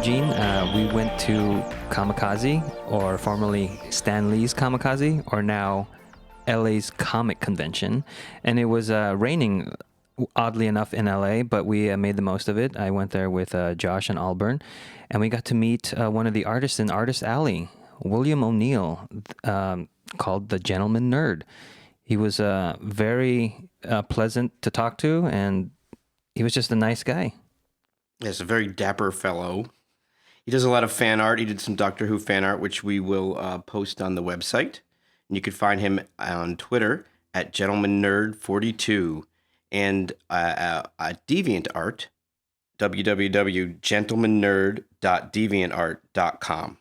Eugene. We went to Kamikaze, or formerly Stan Lee's Kamikaze, or now LA's Comic Convention. And it was raining, oddly enough, in LA, but we made the most of it. I went there with Josh and Alburn, and we got to meet one of the artists in Artist Alley, William O'Neill, called the Gentleman Nerd. He was very pleasant to talk to, and he was just a nice guy. Yes, a very dapper fellow. He does a lot of fan art. He did some Doctor Who fan art, which we will post on the website. And you can find him on Twitter at GentlemanNerd42 and at DeviantArt, www.gentlemannerd.deviantart.com.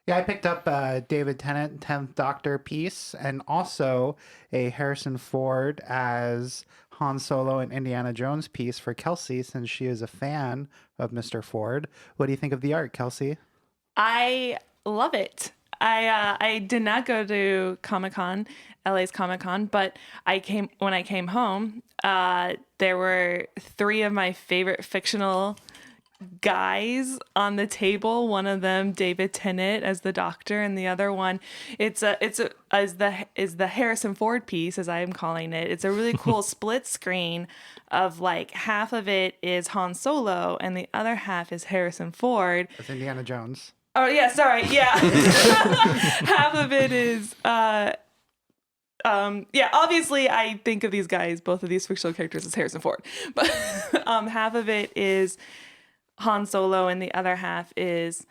Yeah, I picked up David Tennant, 10th Doctor piece, and also a Harrison Ford as Han Solo and Indiana Jones piece for Kelsey, since she is a fan of Mr. Ford. What do you think of the art, Kelsey? I love it. I did not go to Comic-Con, LA's Comic-Con, but when I came home, there were 3 of my favorite fictional guys on the table. One of them, David Tennant as the Doctor, and the other one, is the Harrison Ford piece, as I am calling it. It's a really cool split screen of like half of it is Han Solo and the other half is Harrison Ford. That's Indiana Jones. Oh yeah, sorry, yeah. Half of it is obviously I think of these guys, both of these fictional characters, as Harrison Ford, but half of it is Han Solo and the other half is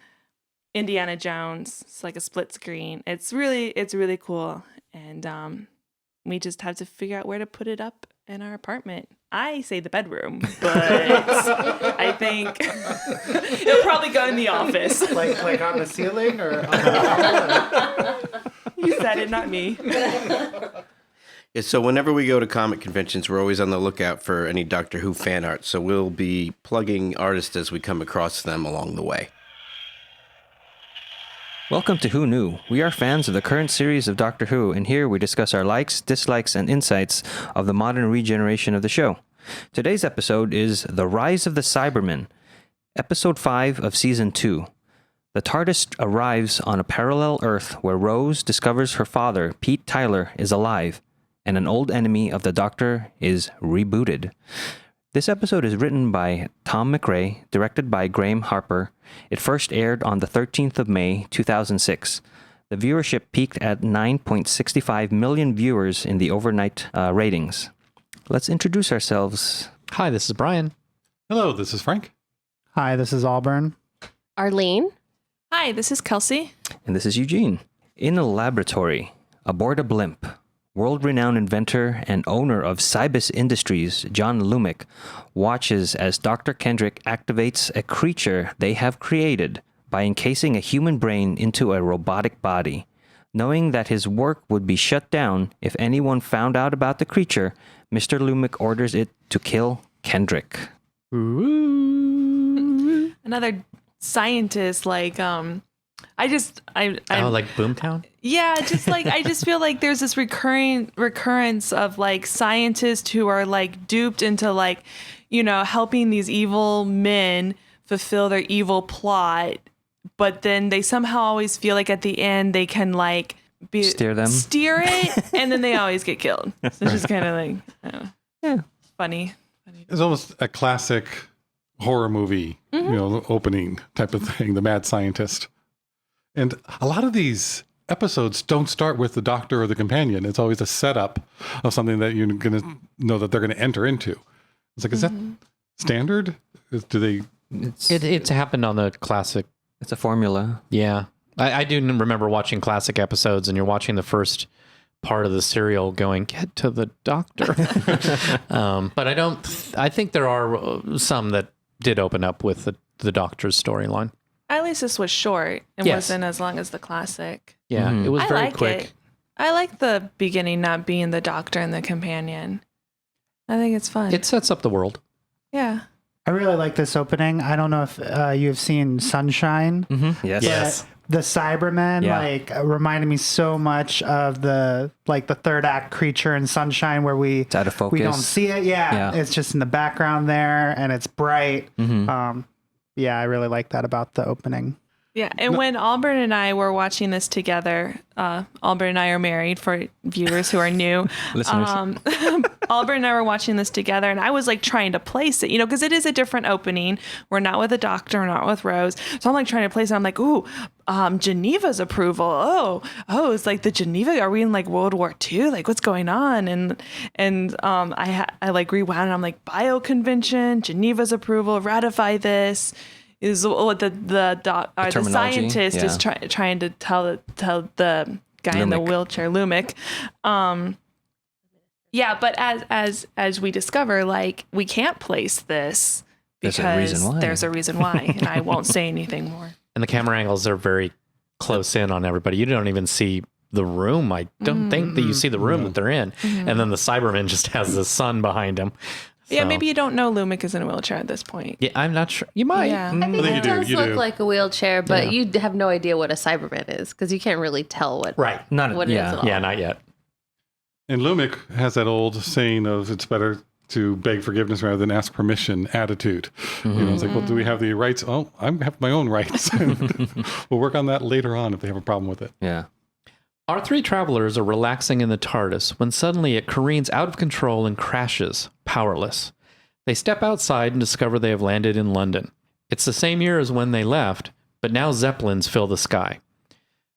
Indiana Jones. It's like a split screen. It's really cool, and we just have to figure out where to put it up in our apartment. I say the bedroom, but I think it'll probably go in the office. Like on the ceiling or on the wall? You said it, not me. Yeah, so whenever we go to comic conventions, we're always on the lookout for any Doctor Who fan art. So we'll be plugging artists as we come across them along the way. Welcome to Who Knew. We are fans of the current series of Doctor Who, and here we discuss our likes, dislikes, and insights of the modern regeneration of the show. Today's episode is The Rise of the Cybermen, episode 5 of season 2. The Tardis arrives on a parallel Earth where Rose discovers her father, Pete Tyler, is alive, and an old enemy of the Doctor is rebooted. This episode is written by Tom McRae, directed by Graham Harper. It first aired on the 13th of May, 2006. The viewership peaked at 9.65 million viewers in the overnight ratings. Let's introduce ourselves. Hi, this is Brian. Hello, this is Frank. Hi, this is Auburn. Arlene. Hi, this is Kelsey. And this is Eugene. In a laboratory, aboard a blimp, world-renowned inventor and owner of Cybus Industries, John Lumick, watches as Dr. Kendrick activates a creature they have created by encasing a human brain into a robotic body. Knowing that his work would be shut down if anyone found out about the creature, Mr. Lumick orders it to kill Kendrick. Another scientist, like like Boomtown? Yeah, just like I just feel like there's this recurrence of like scientists who are like duped into like, helping these evil men fulfill their evil plot, but then they somehow always feel like at the end they can like steer it, and then they always get killed. So it's just kind of like, funny. It's almost a classic horror movie, opening type of thing, the mad scientist. And a lot of these episodes don't start with the Doctor or the companion. It's always a setup of something that you're going to know that they're going to enter into. It's like, is that standard? It's happened on the classic. It's a formula. Yeah. I do remember watching classic episodes, and you're watching the first part of the serial going, get to the Doctor. But I think there are some that did open up with the Doctor's storyline. At least this was short. It wasn't as long as the classic. Yeah, It was very quick. It. I like the beginning not being the Doctor and the companion. I think it's fun. It sets up the world. Yeah. I really like this opening. I don't know if you've seen Sunshine. Mm-hmm. Yes. The Cybermen reminded me so much of the third act creature in Sunshine, where it's out of focus. We don't see it. Yeah. It's just in the background there, and it's bright. Mm-hmm. Yeah, I really like that about the opening. Yeah, and when Auburn and I were watching this together, Auburn and I are married for viewers who are new. Listeners. Auburn and I were watching this together, and I was like trying to place it, because it is a different opening. We're not with the doctor, we're not with Rose. So I'm like trying to place it. I'm like, ooh, Geneva's approval. Oh, it's like the Geneva. Are we in like World War II? Like, what's going on? And I like rewound, and I'm like, bio convention, Geneva's approval, ratify this. Is what the scientist is trying to tell the guy in the wheelchair, Lumic. Yeah, but as we discover, like, we can't place this because there's a reason why, and I won't say anything more. And the camera angles are very close in on everybody. You don't even see the room. I don't think that you see the room that they're in. And then the Cyberman just has the sun behind him. Yeah, maybe you don't know Lumic is in a wheelchair at this point. Yeah, I'm not sure. You might. Yeah. I think it does look like a wheelchair, but Yeah. you have no idea what a Cyberman is because you can't really tell what Right. what it is at all. Yeah, not yet. And Lumic has that old saying of it's better to beg forgiveness rather than ask permission attitude. It's like, well, do we have the rights? Oh, I have my own rights. We'll work on that later on if they have a problem with it. Yeah. Our three travelers are relaxing in the Tardis when suddenly it careens out of control and crashes, powerless. They step outside and discover they have landed in London. It's the same year as when they left, but now zeppelins fill the sky.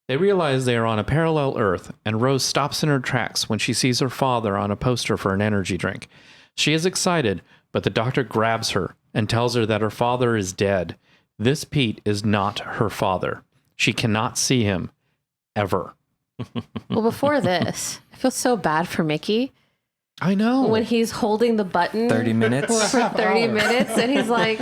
They realize they are on a parallel Earth, and Rose stops in her tracks when she sees her father on a poster for an energy drink. She is excited, but the doctor grabs her and tells her that her father is dead. This Pete is not her father. She cannot see him, ever. Well, before this, I feel so bad for Mickey I know. when he's holding the button 30 minutes. for 30 minutes, and he's like,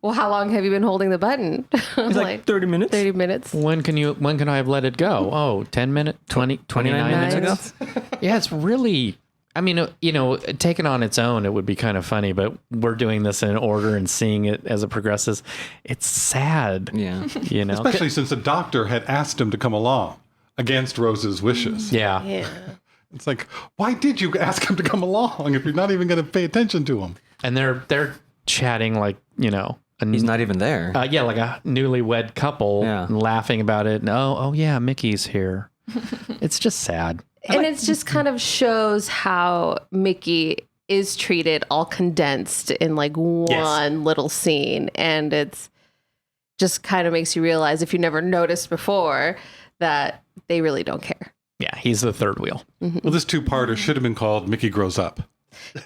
well, how long have you been holding the button? I'm It's like 30 minutes. 30 minutes. When can I have let it go? Oh, 10 minutes, 29 minutes ago? Yeah, it's really, I mean, taken on its own, it would be kind of funny, but we're doing this in order and seeing it as it progresses. It's sad. Yeah. Especially since the doctor had asked him to come along against Rose's wishes. Yeah. Yeah. It's like, why did you ask him to come along if you're not even going to pay attention to him? And they're chatting like, He's not even there. yeah, like a newlywed couple laughing about it. And, oh yeah, Mickey's here. It's just sad. And it just kind of shows how Mickey is treated all condensed in like one little scene. And it's just kind of makes you realize, if you never noticed before, that they really don't care. Yeah, he's the third wheel. Well, this two-parter should have been called Mickey Grows Up.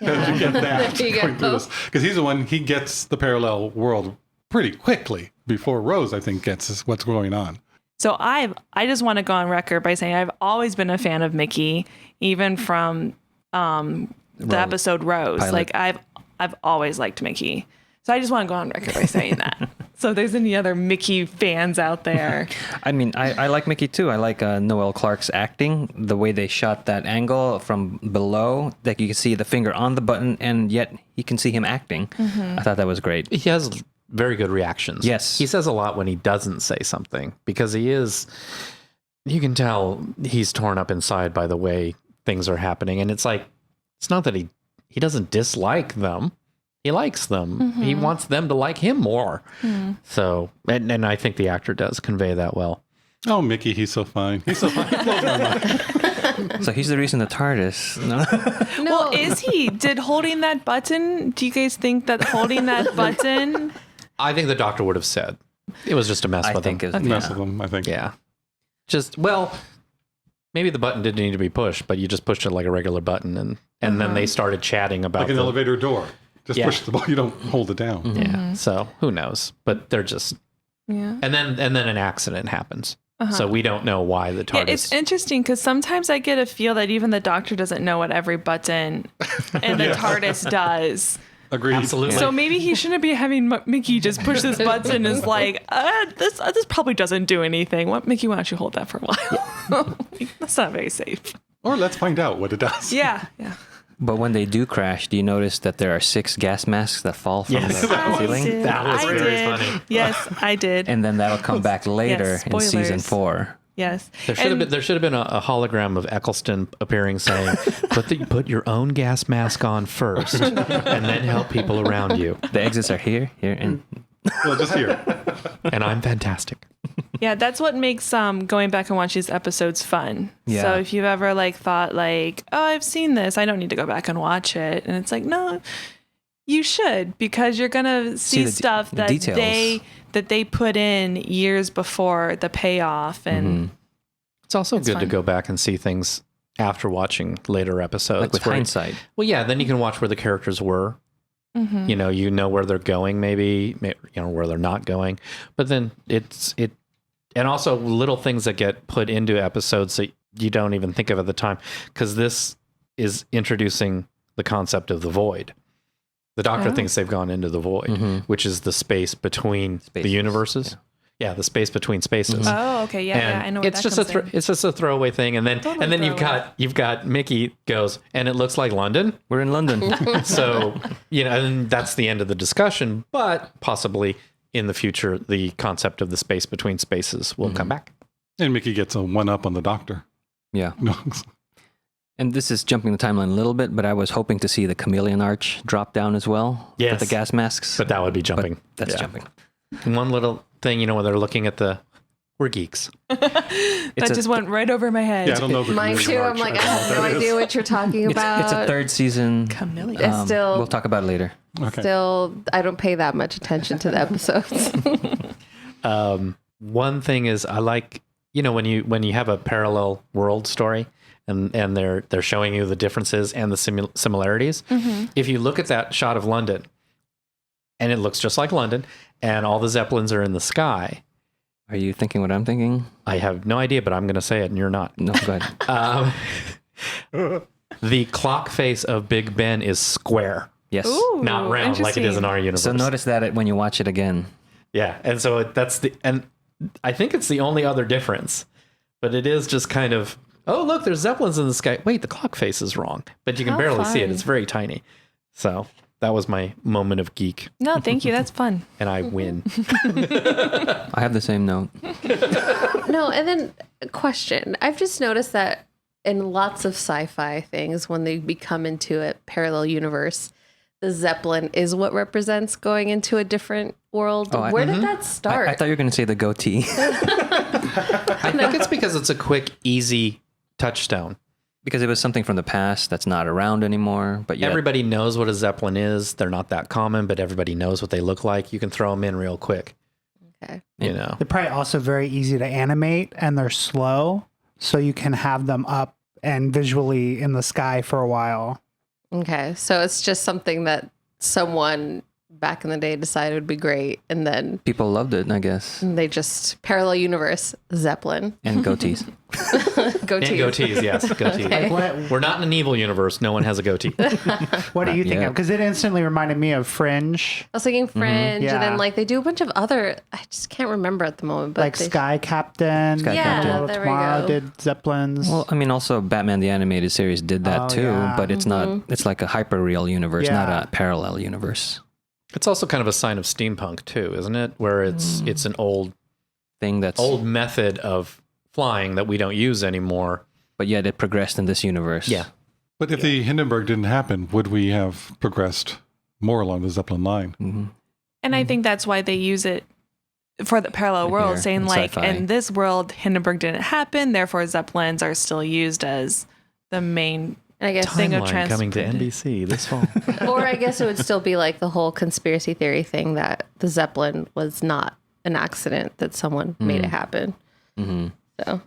Yeah. You get that There you going through go. this. Because he's the one, he gets the parallel world pretty quickly before Rose, I think, gets what's going on. So I just want to go on record by saying I've always been a fan of Mickey, even from the episode Rose. Pilot. Like I've always liked Mickey. So I just want to go on record by saying that. So if there's any other Mickey fans out there. I mean, I like Mickey too. I like Noel Clarke's acting, the way they shot that angle from below, that you can see the finger on the button, and yet you can see him acting. I thought that was great. He has very good reactions. Yes. He says a lot when he doesn't say something because you can tell he's torn up inside by the way things are happening. And it's like, it's not that he doesn't dislike them. He likes them. He wants them to like him more. So, and I think the actor does convey that well. Oh, Mickey, he's so fine. He's so fine. He blows my mind. So he's the reason the TARDIS. No? No, Well, is he? Did holding that button, do you guys think that holding that button? I think the doctor would have said it was just a mess I with think him. it's Mess with him, I think. Yeah. Maybe the button didn't need to be pushed, but you just pushed it like a regular button. And then they started chatting about Like an elevator door. Just push the ball. You don't hold it down. Yeah. So who knows? But they're just, Yeah. and then an accident happens. So we don't know why the TARDIS. Yeah, it's interesting because sometimes I get a feel that even the doctor doesn't know what every button in the TARDIS does. Agreed. Absolutely. So maybe he shouldn't be having Mickey just push this button. Is like, this probably doesn't do anything. What, Mickey? Why don't you hold that for a while? That's not very safe. Or let's find out what it does. Yeah. But when they do crash, do you notice that there are 6 gas masks that fall from Yes. the ceiling? Did. That was I very did. funny. Yes, I did. And then that'll come back later in season spoilers. 4. Yes. There should have been a hologram of Eccleston appearing saying, put your own gas mask on first and then help people around you. The exits are here, and Well, just here. And I'm fantastic. Yeah, that's what makes going back and watch these episodes fun. Yeah. So if you've ever like thought like, oh, I've seen this, I don't need to go back and watch it, and it's like, no, you should, because you're gonna see the stuff that details. they put in years before the payoff, and It's also It's good to fun. go back and see things after watching later episodes. Like with where- hindsight. Well, yeah, then you can watch where the characters were. You know where they're going, maybe, where they're not going. But then and also little things that get put into episodes that you don't even think of at the time, because this is introducing the concept of the void. The Doctor thinks they've gone into the void, which is the space between the universes. Yeah, the space between spaces. oh, okay, yeah, I know. Where It's that just comes in. it's just a throwaway thing, and then Totally you've got Mickey goes, and it looks like London. We're in London. So and that's the end of the discussion. But possibly in the future, the concept of the space between spaces will come back. And Mickey gets a one-up on the Doctor. Yeah. No. And this is jumping the timeline a little bit, but I was hoping to see the chameleon arch drop down as well. Yes. With the gas masks. But that would be jumping. That's Yeah. jumping. And one little thing, when they're looking at we're geeks. That just went right over my head. Yeah, I don't know. The Mine too. chameleon I'm arch. like, I don't know have what no that is. idea what you're talking about. It's a third season. Chameleon. It's still, We'll talk about it later. Okay. still, I don't pay that much attention to the episodes. One thing is I like, when you have a parallel world story and they're showing you the differences and the similarities. If you look at that shot of London and it looks just like London and all the Zeppelins are in the sky, Are you thinking what I'm thinking? I have no idea, but I'm going to say it and you're not. No, go ahead. The clock face of Big Ben is square, Yes. Ooh, not round like it is in our universe. So notice that when you watch it again. Yeah, and so and I think it's the only other difference, but it is just kind of, oh look, there's Zeppelins in the sky. Wait, the clock face is wrong, but you can How barely see it. fun. It's very tiny. So that was my moment of geek, No, thank you. That's fun. and I win. I have the same note. No, and then a question. I've just noticed that in lots of sci-fi things, when they become into a parallel universe, the Zeppelin is what represents going into a different world. Oh, Where did that start? I thought you were going to say the goatee. I think it's because it's a quick, easy touchstone. Because it was something from the past that's not around anymore. But yet, Everybody knows what a Zeppelin is. They're not that common, but everybody knows what they look like. You can throw them in real quick. Okay. You know. They're probably also very easy to animate, and they're slow, so you can have them up and visually in the sky for a while. Okay. So it's just something that someone back in the day decided would be great, and then people loved it, I guess. they just parallel universe Zeppelin. And goatees. Goatee. And goatees, yes, goatees. Okay. What, We're not in an evil universe. No one has a goatee. what do you think yet. of? Because it instantly reminded me of Fringe, I was thinking Fringe, Yeah. and then like they do a bunch of other. I just can't remember at the moment. But like they, Sky Captain. Sky Yeah, Captain. Hello there we Tomorrow go. did Zeppelins. Well, I mean, also Batman the Animated Series did that Oh, too, yeah. but it's not, it's like a hyper-real universe, not Yeah. a parallel universe It's also kind of a sign of steampunk too, isn't it? Where it's an old thing that's, method of flying that we don't use anymore. but yet it progressed in this universe. Yeah. But if the Hindenburg didn't happen, would we have progressed more along the Zeppelin line? Mm-hmm. And I think that's why they use it for the parallel world, Here, saying in like, sci-fi. in this world, Hindenburg didn't happen, therefore Zeppelins are still used as the main. I guess, Thing of Timeline coming to transported. NBC this fall. or I guess it would still be like the whole conspiracy theory thing that the Zeppelin was not an accident, that someone made it happen. Mm-hmm. So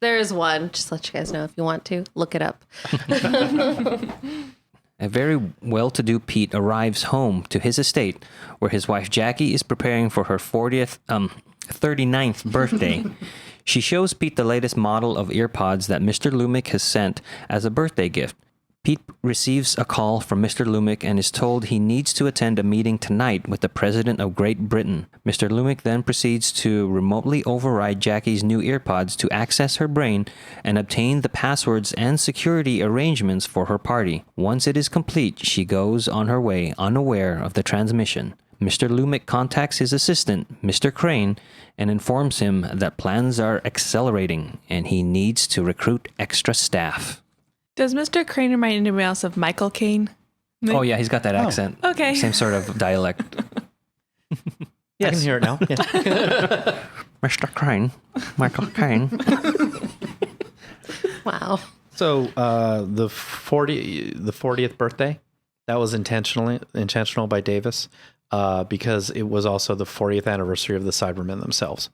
there is one. Just let you guys know if you want to look it up. A very well-to-do Pete arrives home to his estate, where his wife Jackie is preparing for her 39th birthday. She shows Pete the latest model of earpods that Mr. Lumick has sent as a birthday gift. Pete receives a call from Mr. Lumick and is told he needs to attend a meeting tonight with the President of Great Britain. Mr. Lumick then proceeds to remotely override Jackie's new earpods to access her brain and obtain the passwords and security arrangements for her party. Once it is complete, she goes on her way, unaware of the transmission. Mr. Lumick contacts his assistant, Mr. Crane, and informs him that plans are accelerating and he needs to recruit extra staff. Does Mr. Crane remind anybody else of Michael Caine? Oh yeah, he's got that accent. Okay. Same sort of dialect. I can hear it now. Yeah. Mr. Crane, Michael Caine. Wow. So the 40th birthday, that was intentional by Davis because it was also the 40th anniversary of the Cybermen themselves.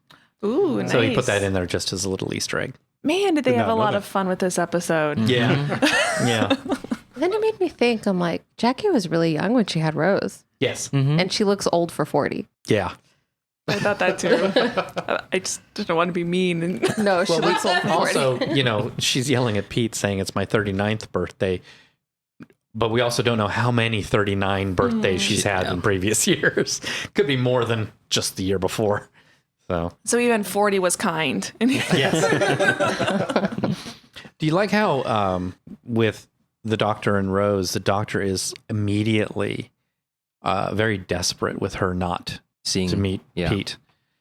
Ooh, nice. So he put that in there just as a little Easter egg. Man, did they have a not know lot that. of fun with this episode. Yeah. Yeah. Then it made me think, I'm like, Jackie was really young when she had Rose. Yes. And she looks old for 40. Yeah. I thought that too. I just didn't want to be mean. And No, she looks old for 40. Also, she's yelling at Pete saying it's my 39th birthday. But we also don't know how many 39 birthdays she's had in previous years. Could be more than just the year before. So even 40 was kind. yes. Do you like how with the Doctor and Rose, the Doctor is immediately very desperate with her not to meet Pete?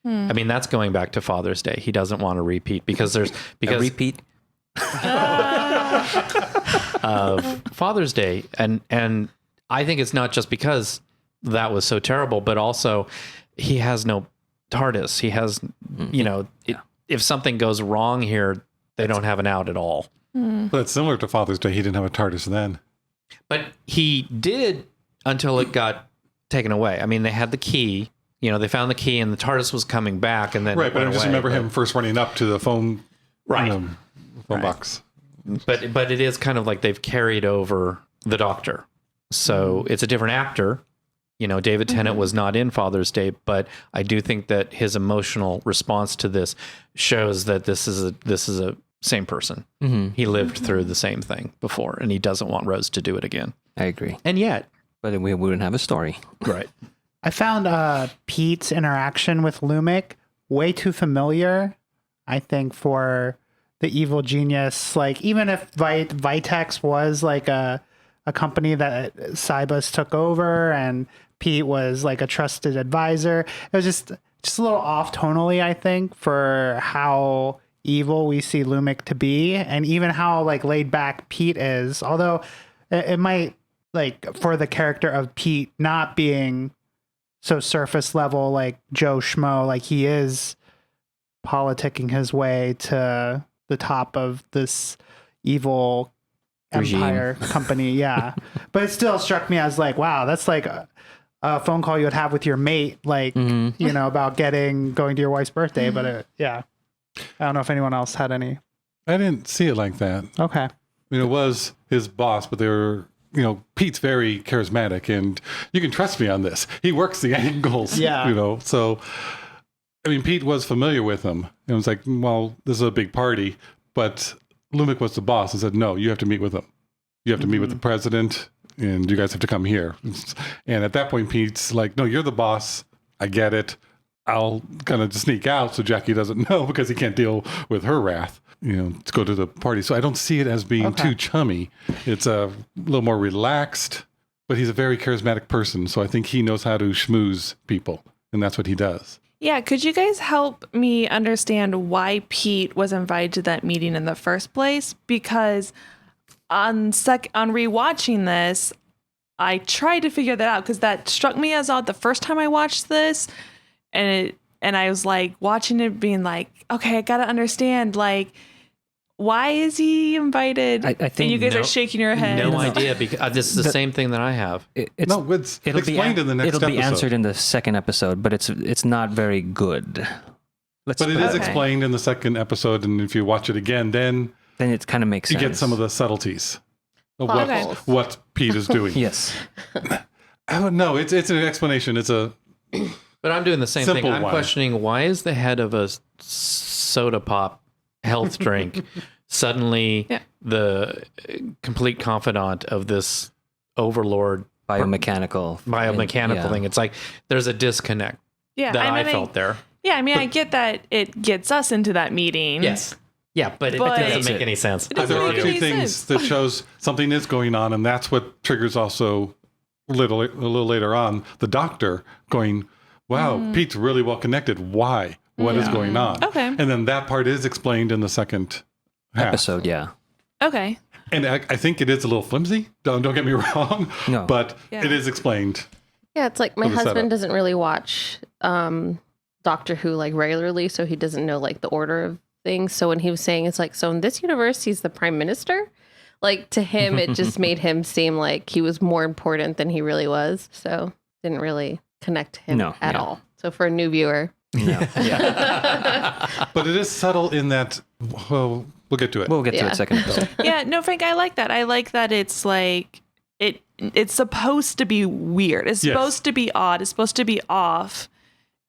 I mean, that's going back to Father's Day. He doesn't want to repeat because A repeat. of Father's Day, and I think it's not just because that was so terrible, but also he has no Tardis. He has, if something goes wrong here, they don't have an out at all. But it's similar to Father's Day. He didn't have a TARDIS then. But he did until it got taken away. I mean, they had the key. They found the key, and the TARDIS was coming back, and then Right, it but I went just away, remember him first running up to the phone, Right. Phone box. But it is kind of like they've carried over the Doctor, so it's a different actor. David Tennant was not in Father's Day, but I do think that his emotional response to this shows that this is a same person. Mm-hmm. He lived through the same thing before, and he doesn't want Rose to do it again. I agree. And yet, But we wouldn't have a story. right? I found Pete's interaction with Lumic way too familiar, I think, for the evil genius. Like, even if Vitex was like a company that Cybus took over and Pete was like a trusted advisor, it was just a little off tonally, I think, for how evil we see Lumic to be, and even how like laid back Pete is. Although it might, like, for the character of Pete not being so surface level like Joe Schmo, like he is politicking his way to the top of this evil Regime. empire company. Yeah. But it still struck me as like, wow, that's like a phone call you would have with your mate, like, about going to your wife's birthday. But I don't know if anyone else had any. I didn't see it like that. Okay. I mean, it was his boss, but they were, Pete's very charismatic, and you can trust me on this. He works the angles, Yeah. So, I mean, Pete was familiar with him. It was like, well, this is a big party, but Lumic was the boss and said, no, you have to meet with him. You have to meet with the president, and you guys have to come here. And at that point, Pete's like, no, you're the boss. I get it. I'll kind of sneak out so Jackie doesn't know because he can't deal with her wrath, to go to the party. So I don't see it as being too chummy. It's a little more relaxed, but he's a very charismatic person. So I think he knows how to schmooze people, and that's what he does. Yeah, could you guys help me understand why Pete was invited to that meeting in the first place? Because on rewatching this, I tried to figure that out because that struck me as odd the first time I watched this, and I was like watching it, being like, okay, I gotta understand, like, why is he invited? I think and you guys are shaking your head. No idea, because this is the same thing that I have. It's explained in the next It'll be episode. answered in the second episode, but it's not very good. But it is explained in the second episode, and if you watch it again, then it kind of makes you sense. get some of the subtleties of Okay. what Pete is doing. Yes. I don't know. It's an explanation. It's a But I'm doing the same thing. Simple I'm one. questioning, why is the head of a soda pop health drink suddenly the complete confidant of this overlord biomechanical thing? It's like there's a disconnect Yeah, that I mean, felt there. Yeah, I mean, I get that it gets us into that meeting. Yes. Yeah, but it But- doesn't make any sense. doesn't there are make two any things sense. that shows something is going on, and that's what triggers also a little later on the doctor going, "Wow, Pete's really well connected. Why? What is going on?" Okay. And then that part is explained in the second half. episode. Yeah. Okay. And I think it is a little flimsy. Don't get me wrong. No. But Yeah. it is explained. Yeah, it's like my For the husband setup. doesn't really watch Doctor Who like regularly, so he doesn't know like the order of things. So when he was saying it's like, so in this universe, he's the prime minister. Like to him, it just made him seem like he was more important than he really was. So didn't really connect him at all. So for a new viewer, No. But it is subtle in that. Well, we'll get to it. We'll get to it second. Yeah, no, Frank, I like that. I like that it's like it's supposed to be weird. It's supposed to be odd. It's supposed to be off,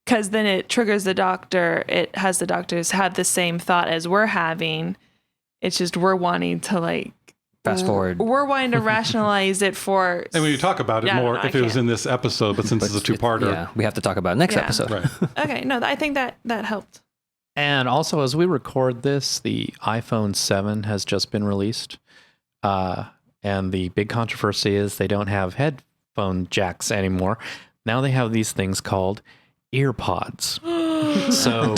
because then it triggers the doctor. It has the doctors have the same thought as we're having. It's just we're wanting to like Fast forward. We're wanting to rationalize it for. And when you talk about it more, if it was in this episode, but since it's a two-parter. Yeah, we have to talk about it next episode. Right. Okay, no, I think that helped. And also, as we record this, the iPhone 7 has just been released. And the big controversy is they don't have headphone jacks anymore. Now they have these things called ear pods. So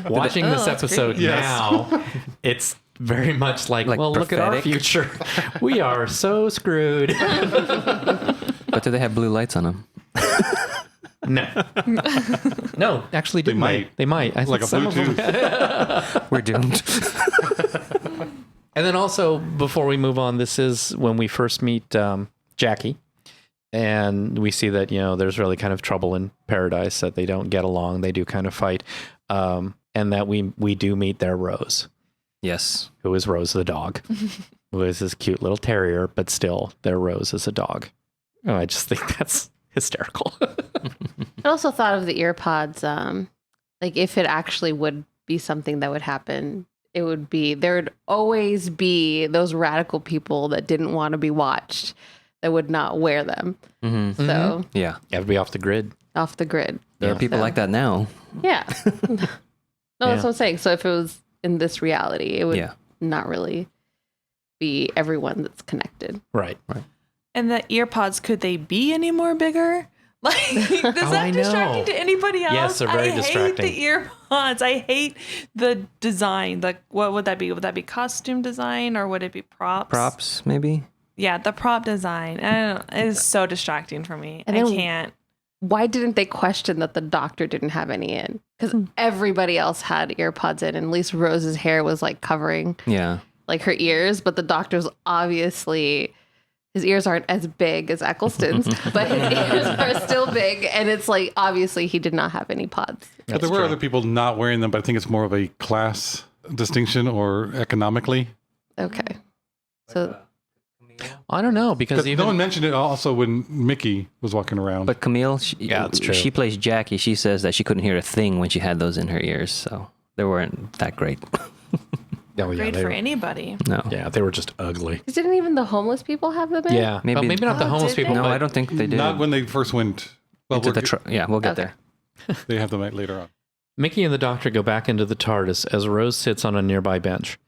watching this episode now, it's very much like well, prophetic? look at our future. We are so screwed. But do they have blue lights on them? No, actually, They might. They might. I Like think a some of them- Bluetooth. We're doomed. And then also, before we move on, this is when we first meet Jackie. And we see that, there's really kind of trouble in paradise, that they don't get along. They do kind of fight. And that we do meet their Rose, Yes. who is Rose the dog, who is this cute little terrier, but still their Rose is a dog. Oh, I just think that's hysterical. I also thought of the ear pods. Like if it actually would be something that would happen, it would be, there would always be those radical people that didn't want to be watched that would not wear them. Mm-hmm. So Yeah. You have to be off the grid. off the grid. There are people like that now. Yeah. No, that's what I'm saying. So if it was in this reality, it would not really be everyone that's connected. Right. And the ear pods, could they be any more bigger? Like, is I that distracting know. to anybody else? Yes, they're very distracting. I hate the ear pods. I hate the design. Like, what would that be? Would that be costume design or would it be props? Props, maybe? Yeah, the prop design. I don't know. It is so distracting for me. And I then- can't. Why didn't they question that the doctor didn't have any in? Because everybody else had ear pods in, and at least Rose's hair was like covering Yeah. like her ears, but the doctor's obviously, his ears aren't as big as Eccleston's, but his ears are still big, and it's like obviously he did not have any pods. But there were other people not wearing them, but I think it's more of a class distinction or economically. Okay. So I don't know, because Because even no one mentioned it also when Mickey was walking around. But Camille, that's true. she plays Jackie. She says that she couldn't hear a thing when she had those in her ears. So they weren't that great. Great for anybody. No. Yeah, they were just ugly. didn't even the homeless people have them in? Yeah, Maybe- maybe not the Oh, homeless did people. they? No, but I don't think they did. Not when they first went. Well, Into we're- the we'll get Okay. there. they have them later on. Mickey and the doctor go back into the TARDIS as Rose sits on a nearby bench.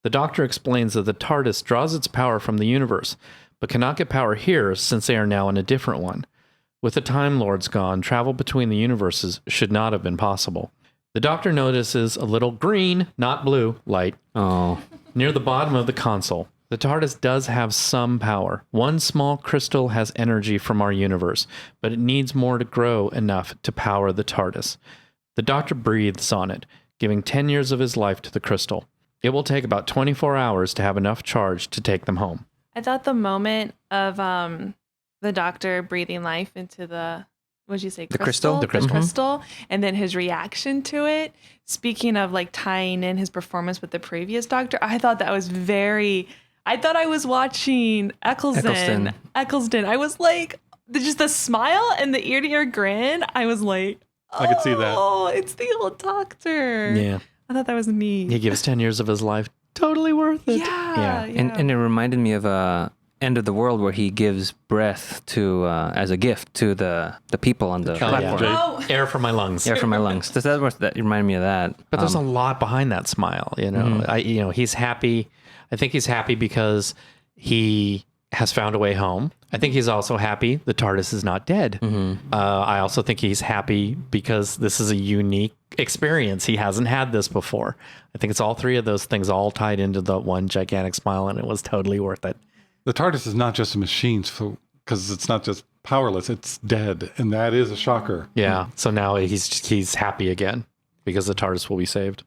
The doctor explains that the TARDIS draws its power from the universe, but cannot get power here since they are now in a different one. With the Time Lords gone, travel between the universes should not have been possible. The doctor notices a little green, not blue, light Oh, near the bottom of the console. The TARDIS does have some power. One small crystal has energy from our universe, but it needs more to grow enough to power the TARDIS. The doctor breathes on it, giving 10 years of his life to the crystal. It will take about 24 hours to have enough charge to take them home. I thought the moment of the doctor breathing life into the, what'd you say? The crystal? The The crystal. crystal. And then his reaction to it. Speaking of like tying in his performance with the previous doctor, I thought that was I thought I was watching Eccleston. I was like, just the smile and the ear-to-ear grin. I was like, I could see that. Oh, it's the old doctor. Yeah. I thought that was neat. He gives 10 years of his life. Totally worth it. Yeah. and it reminded me of End of the World, where he gives breath to as a gift to the people on the platform. Jade. Oh. Air from my lungs. Air from my lungs. That reminded me of that. But there's a lot behind that smile, He's happy. I think he's happy because he has found a way home. I think he's also happy the TARDIS is not dead. I also think he's happy because this is a unique experience. He hasn't had this before. I think it's all three of those things all tied into the one gigantic smile, and it was totally worth it. The TARDIS is not just a machine, because it's not just powerless. It's dead. And that is a shocker. Yeah. So now he's happy again because the TARDIS will be saved.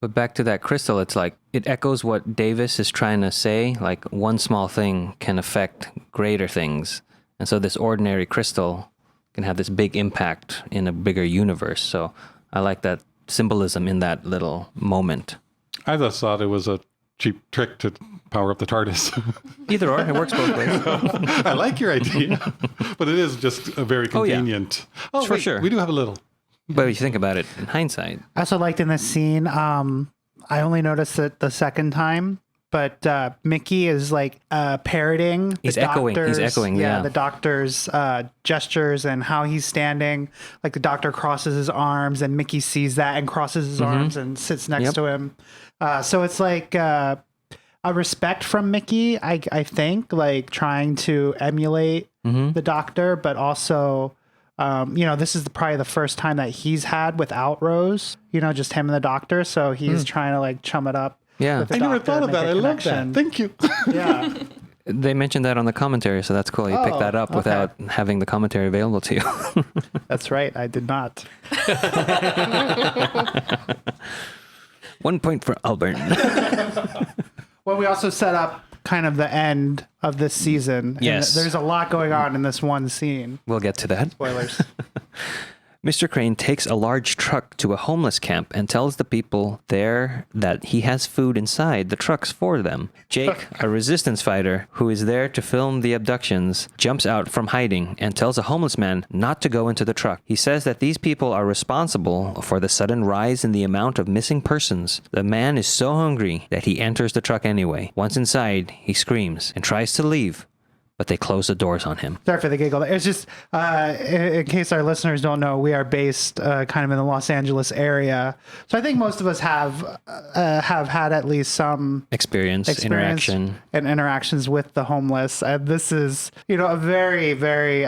But back to that crystal, it's like it echoes what Davis is trying to say. Like one small thing can affect greater things. And so this ordinary crystal can have this big impact in a bigger universe. So I like that symbolism in that little moment. I just thought it was a cheap trick to power up the TARDIS. Either or, it works both ways. I like your idea, but it is just a very convenient. Oh, For wait, sure. We do have a little. But if you think about it in hindsight, I also liked in this scene, I only noticed it the second time, but Mickey is like parroting. He's echoing, yeah. The doctor's gestures and how he's standing. Like the doctor crosses his arms and Mickey sees that and crosses his arms and sits next to him. So it's like a respect from Mickey, I think, like trying to emulate the doctor, but also... this is probably the first time that he's had without Rose, just him and the doctor. So he's trying to like chum it up. Yeah. With the I never doctor, thought of make that. a I love that. connection. Thank you. Yeah. they mentioned that on the commentary, so that's cool. You picked that up without having the commentary available to you. That's right. I did not. 1 point for Albert. Well, we also set up kind of the end of this season. And Yes. there's a lot going on in this one scene. We'll get to that. Spoilers. Mr. Crane takes a large truck to a homeless camp and tells the people there that he has food inside the trucks for them. Jake, a resistance fighter who is there to film the abductions, jumps out from hiding and tells a homeless man not to go into the truck. He says that these people are responsible for the sudden rise in the amount of missing persons. The man is so hungry that he enters the truck anyway. Once inside, he screams and tries to leave, but they close the doors on him. Sorry for the giggle. It's just, in case our listeners don't know, we are based kind of in the Los Angeles area. So I think most of us have had at least some Experience, interaction. and interactions with the homeless. And this is, a very, very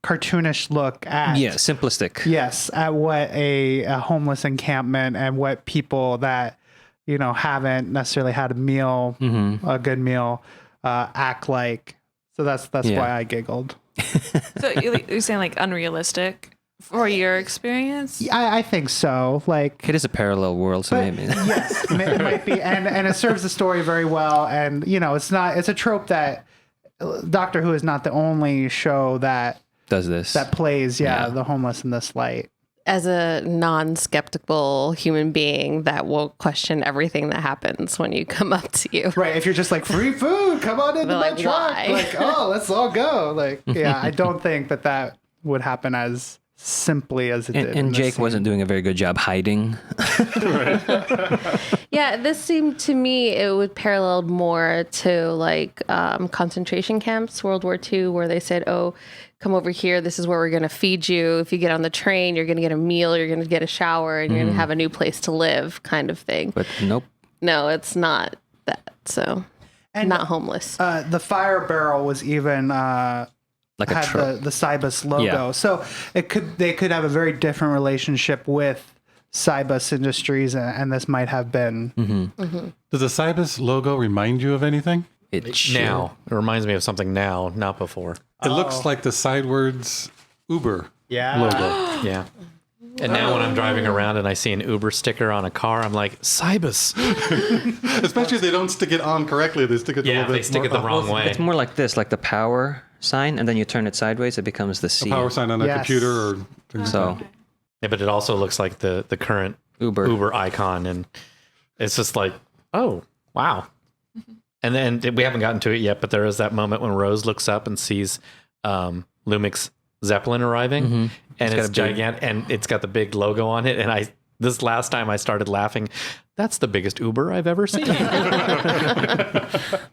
cartoonish look at Simplistic. Yes, at what a homeless encampment and what people that haven't necessarily had a meal, a good meal, act like. So that's why I giggled. So you're saying like unrealistic for your experience? I think so. Like It is a parallel world, so maybe. yes, it might be, and it serves the story very well. And it's a trope that Doctor Who is not the only show that Does this. that plays the homeless in this light. As a non-skeptical human being that will question everything that happens when you come up to you. Right. If you're just like, free food, come on into my Like, truck. why? Like, oh, let's all go. Like, yeah, I don't think that would happen as simply as it did. in And this Jake scene. wasn't doing a very good job hiding. Yeah, this seemed to me it would parallel more to like concentration camps, World War II, where they said, oh, come over here. This is where we're going to feed you. If you get on the train, you're going to get a meal, you're going to get a shower, and you're going to have a new place to live kind of thing. But nope. No, it's not that. So And, not homeless. The fire barrel was even Like a had truck. the Cybus logo. Yeah. So they could have a very different relationship with Cybus Industries, and this might have been. Does the Cybus logo remind you of anything? It should. Now. It reminds me of something now, not before. It looks like the sidewards Uber Yeah. logo. Yeah. And now when I'm driving around and I see an Uber sticker on a car, I'm like, Cybus. Especially if they don't stick it on correctly. They stick it a Yeah, little bit they stick more it the wrong up. way. It's more like this, like the power sign, and then you turn it sideways, it becomes the C. Power sign on a Yes. computer or things So, like that. Yeah, but it also looks like the current Uber. icon. And it's just like, oh, wow. And then we haven't gotten to it yet, but there is that moment when Rose looks up and sees Lumix Zeppelin arriving, and it's got a big- gigantic, and it's got the big logo on it. And this last time I started laughing. That's the biggest Uber I've ever seen.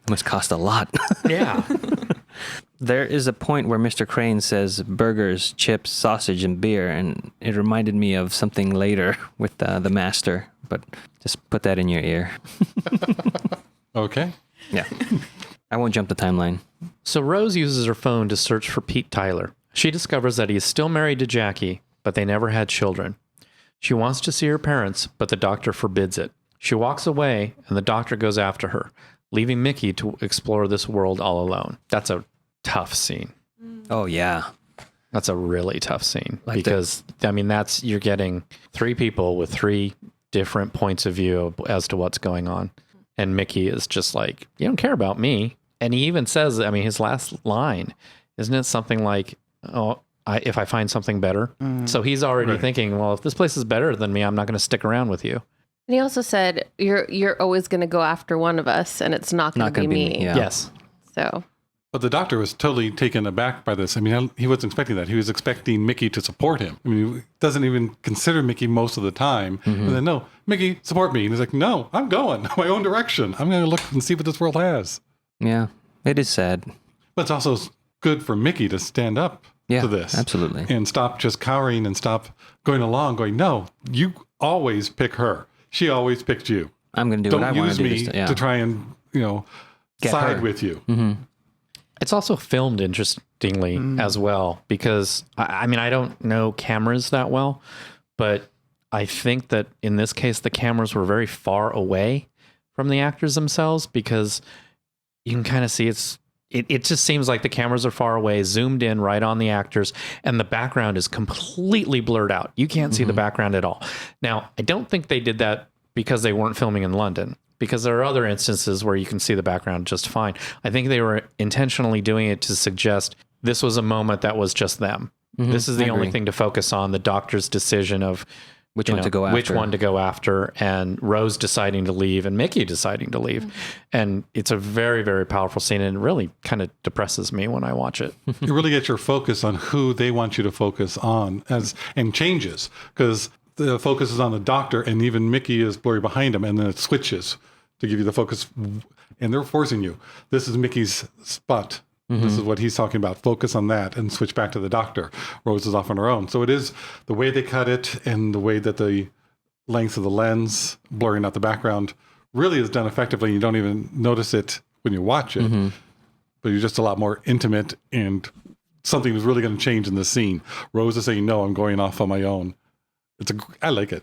Must cost a lot. Yeah. There is a point where Mr. Crane says burgers, chips, sausage, and beer, and it reminded me of something later with the master, but just put that in your ear. Okay. Yeah. I won't jump the timeline. So Rose uses her phone to search for Pete Tyler. She discovers that he is still married to Jackie, but they never had children. She wants to see her parents, but the doctor forbids it. She walks away, and the doctor goes after her. leaving Mickey to explore this world all alone. That's a tough scene. Oh yeah. That's a really tough scene Like because you're getting 3 people with 3 different points of view as to what's going on. And Mickey is just like, you don't care about me. And he even says, his last line, isn't it something like, oh, if I find something better? So he's already thinking, well, if this place is better than me, I'm not going to stick around with you. And he also said, you're always going to go after one of us, and it's not going to be me. Yeah. Yes. So. But the doctor was totally taken aback by this. I mean, he wasn't expecting that. He was expecting Mickey to support him. I mean, he doesn't even consider Mickey most of the time. And then, no, Mickey, support me. And he's like, no, I'm going my own direction. I'm going to look and see what this world has. Yeah. It is sad. But it's also good for Mickey to stand up to this. Absolutely. And stop just cowering and stop going along going, no, you always pick her. She always picked you. I'm going to do Don't what I want use to do. me Yeah. to try and, Get side her. with you. It's also filmed interestingly as well because, I don't know cameras that well, but I think that in this case, the cameras were very far away from the actors themselves because you can kind of see it just seems like the cameras are far away, zoomed in right on the actors, and the background is completely blurred out. You can't see the background at all. Now, I don't think they did that because they weren't filming in London, because there are other instances where you can see the background just fine. I think they were intentionally doing it to suggest this was a moment that was just them. This is the only thing to focus on, the doctor's decision of Which one to go after. which one to go after, and Rose deciding to leave and Mickey deciding to leave. And it's a very, very powerful scene, and it really kind of depresses me when I watch it. You really get your focus on who they want you to focus on and changes because the focus is on the doctor and even Mickey is blurry behind him, and then it switches to give you the focus, and they're forcing you. This is Mickey's spot. This is what he's talking about. Focus on that and switch back to the doctor. Rose is off on her own. So it is the way they cut it and the way that the length of the lens, blurring out the background, really is done effectively. You don't even notice it when you watch it, but you're just a lot more intimate, and something is really going to change in the scene. Rose is saying, no, I'm going off on my own. I like it.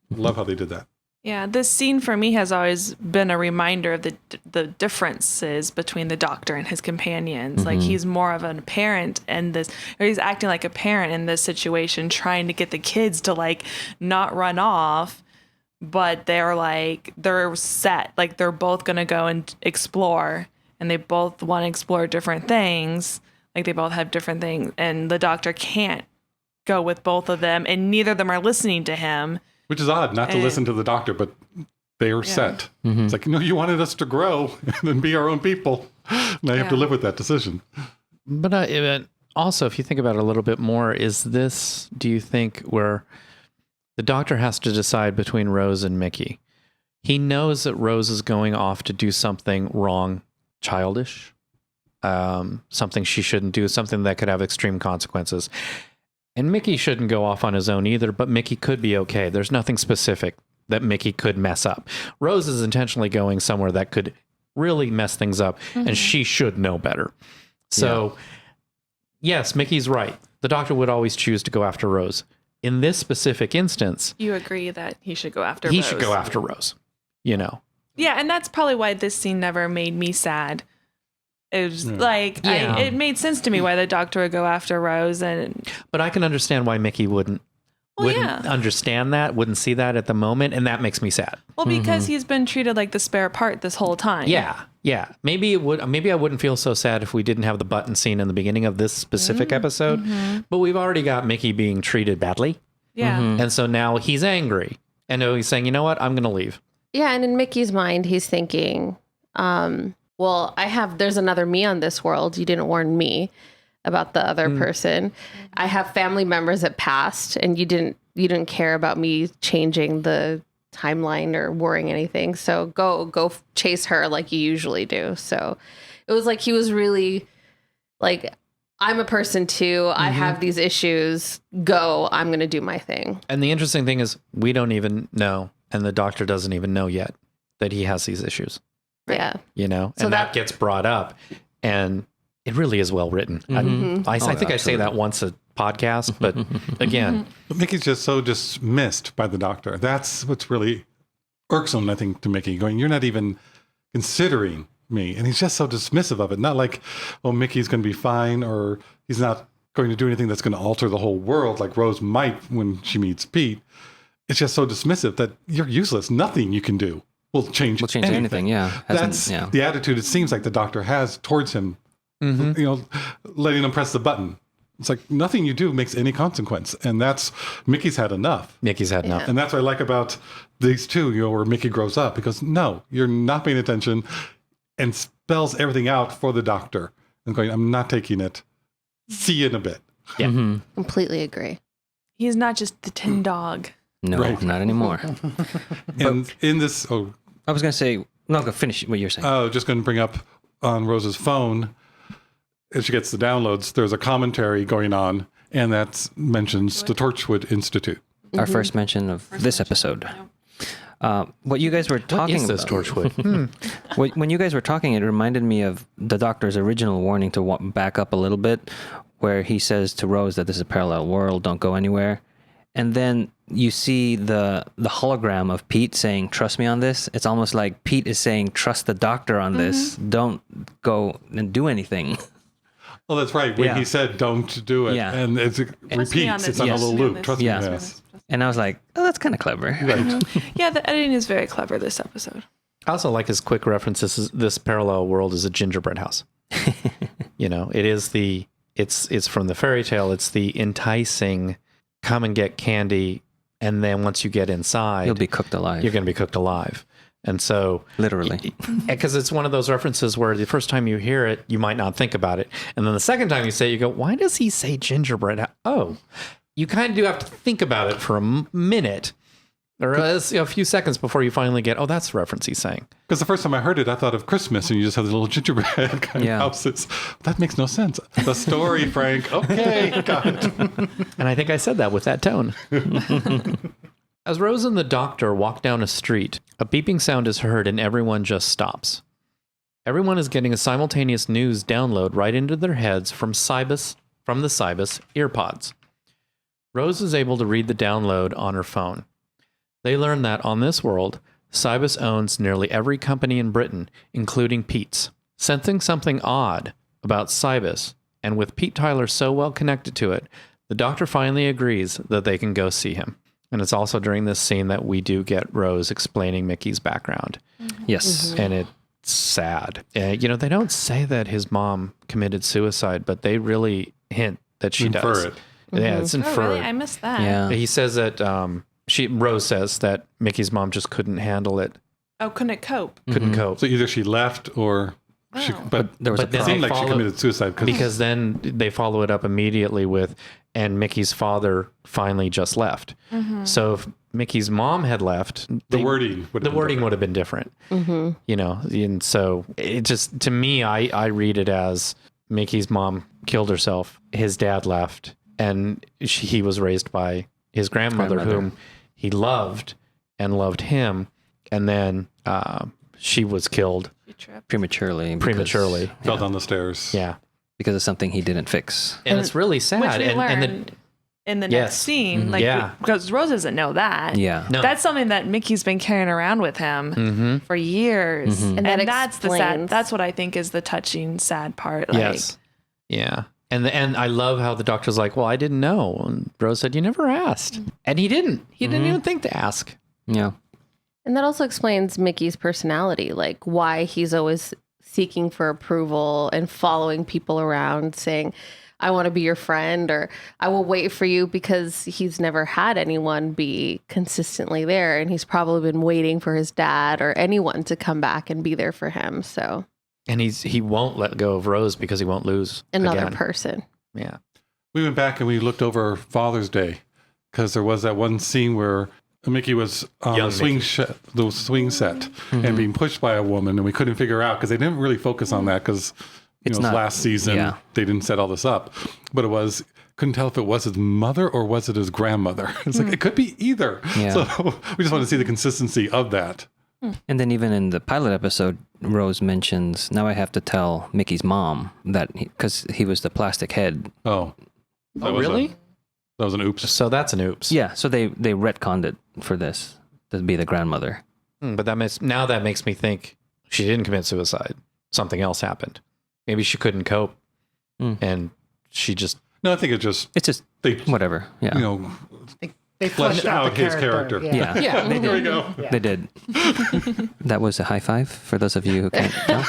Love how they did that. Yeah, this scene for me has always been a reminder of the differences between the doctor and his companions. Like he's more of a parent and he's acting like a parent in this situation, trying to get the kids to like not run off, but they're set. Like they're both gonna go and explore, and they both want to explore different things. Like they both have different things, and the doctor can't go with both of them, and neither of them are listening to him. Which is odd, not to listen to the doctor, but they are set. It's like, no, you wanted us to grow and be our own people. Now you have to live with that decision. But also, if you think about it a little bit more, is this, do you think, where the doctor has to decide between Rose and Mickey? He knows that Rose is going off to do something wrong, childish, something she shouldn't do, something that could have extreme consequences. And Mickey shouldn't go off on his own either, but Mickey could be okay. There's nothing specific that Mickey could mess up. Rose is intentionally going somewhere that could really mess things up, and she should know better. So, yes, Mickey's right. The doctor would always choose to go after Rose. In this specific instance, You agree that he should go after he Rose. should go after Rose, Yeah. Yeah, and that's probably why this scene never made me sad. It was it made sense to me why the doctor would go after Rose, But I can understand why Mickey wouldn't understand that, wouldn't see that at the moment, and that makes me sad. well, because he's been treated like the spare part this whole time. Yeah. Maybe I wouldn't feel so sad if we didn't have the button scene in the beginning of this specific episode, but we've already got Mickey being treated badly. Yeah. And so now he's angry, and he's saying, you know what, I'm going to leave. Yeah, and in Mickey's mind, he's thinking, well, there's another me on this world. You didn't warn me about the other person. I have family members that passed, and you didn't care about me changing the timeline or worrying anything. So go chase her like you usually do. So it was like he was really like, I'm a person too. I have these issues. Go, I'm going to do my thing. And the interesting thing is we don't even know, and the doctor doesn't even know yet that he has these issues. Yeah. And So that gets brought up, and it really is well written. I think I say that once a podcast, but again, But Mickey's just so dismissed by the doctor. That's what's really irksome, I think, to Mickey. Going, you're not even considering me. And he's just so dismissive of it. Not like, oh, Mickey's going to be fine, or he's not going to do anything that's going to alter the whole world like Rose might when she meets Pete. It's just so dismissive that you're useless. Nothing you can do will change anything. Yeah. That's the attitude it seems like the Doctor has towards him. You know, letting him press the button. It's like nothing you do makes any consequence. And that's, Mickey's had enough. enough. And that's what I like about these two, you know, where Mickey grows up, because no, you're not paying attention, and spells everything out for the Doctor and going, I'm not taking it. See you in a bit. Yeah. Completely agree. He's not just the tin dog. No, not anymore. And in this, I was going to say, no, go finish what you're saying. just going to bring up on Rose's phone, as she gets the downloads, there's a commentary going on, and that mentions the Torchwood Institute. Our first mention of this episode. What you guys were talking What is this about, Torchwood? when you guys were talking, it reminded me of the Doctor's original warning to back up a little bit, where he says to Rose that this is a parallel world, don't go anywhere. And then you see the hologram of Pete saying, trust me on this. It's almost like Pete is saying, trust the Doctor on this. Don't go and do anything. Oh, that's right. When he said, don't do it. Yeah. And it repeats. It's on a little loop. Trust me. Yeah. Yes. And I was like, oh, that's kind of clever. Right. Yeah, the editing is very clever this episode. I also like his quick references. This parallel world is a gingerbread house. You know, it is it's from the fairy tale. It's the enticing, come and get candy, and then once you get inside, You'll be cooked alive. you're going to be cooked alive. And so, Literally. because it's one of those references where the first time you hear it, you might not think about it. And then the second time you say it, you go, why does he say gingerbread? Oh, you kind of do have to think about it for a minute or a few seconds before you finally get, oh, that's the reference he's saying. Because the first time I heard it, I thought of Christmas, and you just have the little gingerbread kind of houses. That makes no sense. The story, Frank. Okay, got it. And I think I said that with that tone. As Rose and the Doctor walk down a street, a beeping sound is heard and everyone just stops. Everyone is getting a simultaneous news download right into their heads from the Cybus earpods. Rose is able to read the download on her phone. They learn that on this world, Cybus owns nearly every company in Britain, including Pete's. Sensing something odd about Cybus, and with Pete Tyler so well connected to it, the Doctor finally agrees that they can go see him. And it's also during this scene that we do get Rose explaining Mickey's background. Yes. And it's sad. You know, they don't say that his mom committed suicide, but they really hint that she does. Infer it. Yeah, it's inferred. Oh, really? I missed that. Yeah. He says that Rose says that Mickey's mom just couldn't handle it, Oh, couldn't cope. couldn't cope. So either she left, or she, but There was But a then it they seemed like she follow- committed suicide. Because then they follow it up immediately with, and Mickey's father finally just left. So if Mickey's mom had left, the wording would have been different. You know, and so it just, to me, I read it as Mickey's mom killed herself, his dad left, and he was raised by his grandmother, whom he loved and loved him, and then she was killed prematurely. fell down the stairs. Yeah. Because of something he didn't fix. And it's really sad. Which we and learned in the Yes. next scene. Like, Yeah. because Rose doesn't know that. Yeah. No. That's something that Mickey's been carrying around with him for years. And that that's the sad. explains- That's what I think is the touching, sad part. Like, Yes. Yeah. And I love how the Doctor's like, well, I didn't know. And Rose said, you never asked. And he didn't. He didn't even think to ask. Yeah. And that also explains Mickey's personality, like why he's always seeking for approval and following people around saying, I want to be your friend, or I will wait for you, because he's never had anyone be consistently there. And he's probably been waiting for his dad or anyone to come back and be there for him. So And he won't let go of Rose because he won't lose another again. person. Yeah. We went back and we looked over Father's Day, because there was that one scene where Mickey was on Young the swing set and being pushed by a woman, and we couldn't figure out, because they didn't really focus on that, because It's it was not- last season they didn't set all this up, but it was, couldn't tell if it was his mother or was it his grandmother. It's like it could be either. Yeah. So we just want to see the consistency of that. And then even in the pilot episode, Rose mentions, now I have to tell Mickey's mom that, because he was the plastic head. Oh, that Oh, was really? that was an oops. So that's an oops. Yeah, so they retconned it for this to be the grandmother. But that makes me think she didn't commit suicide. something else happened. Maybe she couldn't cope, and she just No, I think it's just they whatever. Yeah. They fleshed out the his character. Yeah. yeah. They There we did. go. They did. That was a high five for those of you who can't tell.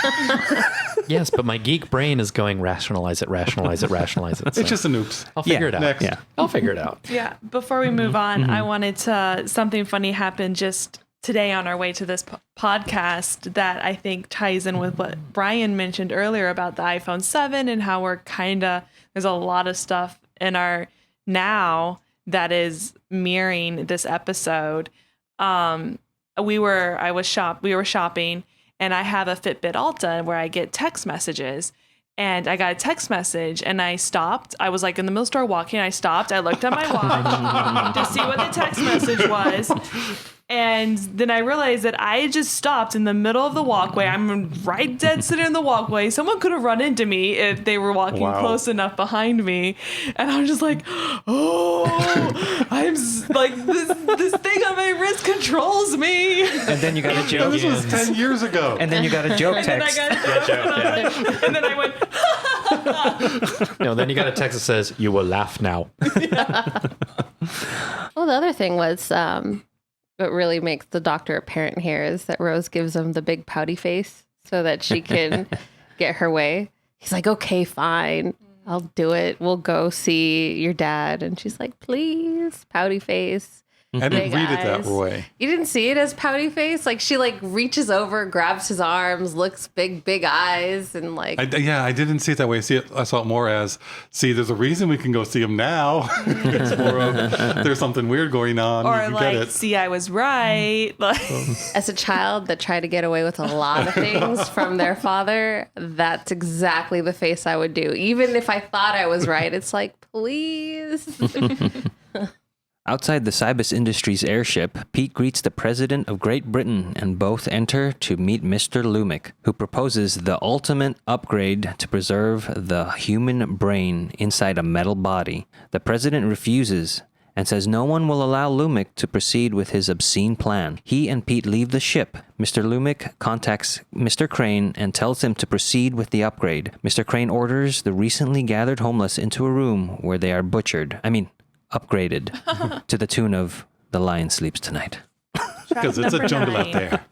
Yes, but my geek brain is going rationalize it. So It's just an oops. I'll figure Yeah. it out. Next. Yeah. I'll figure it out. Yeah. Before we move on, I wanted to something funny happened just today on our way to this podcast that I think ties in with what Brian mentioned earlier about the iPhone 7 and how we're there's a lot of stuff in our now that is mirroring this episode. We were shopping, and I have a Fitbit Alta where I get text messages. And I got a text message, and I stopped. I was like in the middle store walking. I stopped. I looked at my watch to see what the text message was. And then I realized that I had just stopped in the middle of the walkway. I'm right dead sitting in the walkway. Someone could have run into me if they were walking close enough behind me. And I was just like, like this thing on my wrist controls me. And then you got a joke. This was 10 years ago. And then you got a joke And then I text. got a and then I went, No, then you got a text that says, "You will laugh now." Well, the other thing was what really makes the Doctor apparent here is that Rose gives him the big pouty face so that she can get her way. He's like, okay, fine. I'll do it. We'll go see your dad. And she's like, please, pouty face. I didn't Big read it that eyes. way. You didn't see it as pouty face? Like she like reaches over, grabs his arms, looks big eyes, and like I didn't see it that way. I saw it more as, see, there's a reason we can go see him now. It's more of, there's something weird going on. or you get like, it. see, I was right. Like, as a child that tried to get away with a lot of things from their father, that's exactly the face I would do. Even if I thought I was right, it's like, please. Outside the Cybus Industries airship, Pete greets the President of Great Britain and both enter to meet Mr. Lumic, who proposes the ultimate upgrade to preserve the human brain inside a metal body. The President refuses and says no one will allow Lumic to proceed with his obscene plan. He and Pete leave the ship. Mr. Lumic contacts Mr. Crane and tells him to proceed with the upgrade. Mr. Crane orders the recently gathered homeless into a room where they are upgraded to the tune of The Lion Sleeps Tonight. Because it's a jungle out there.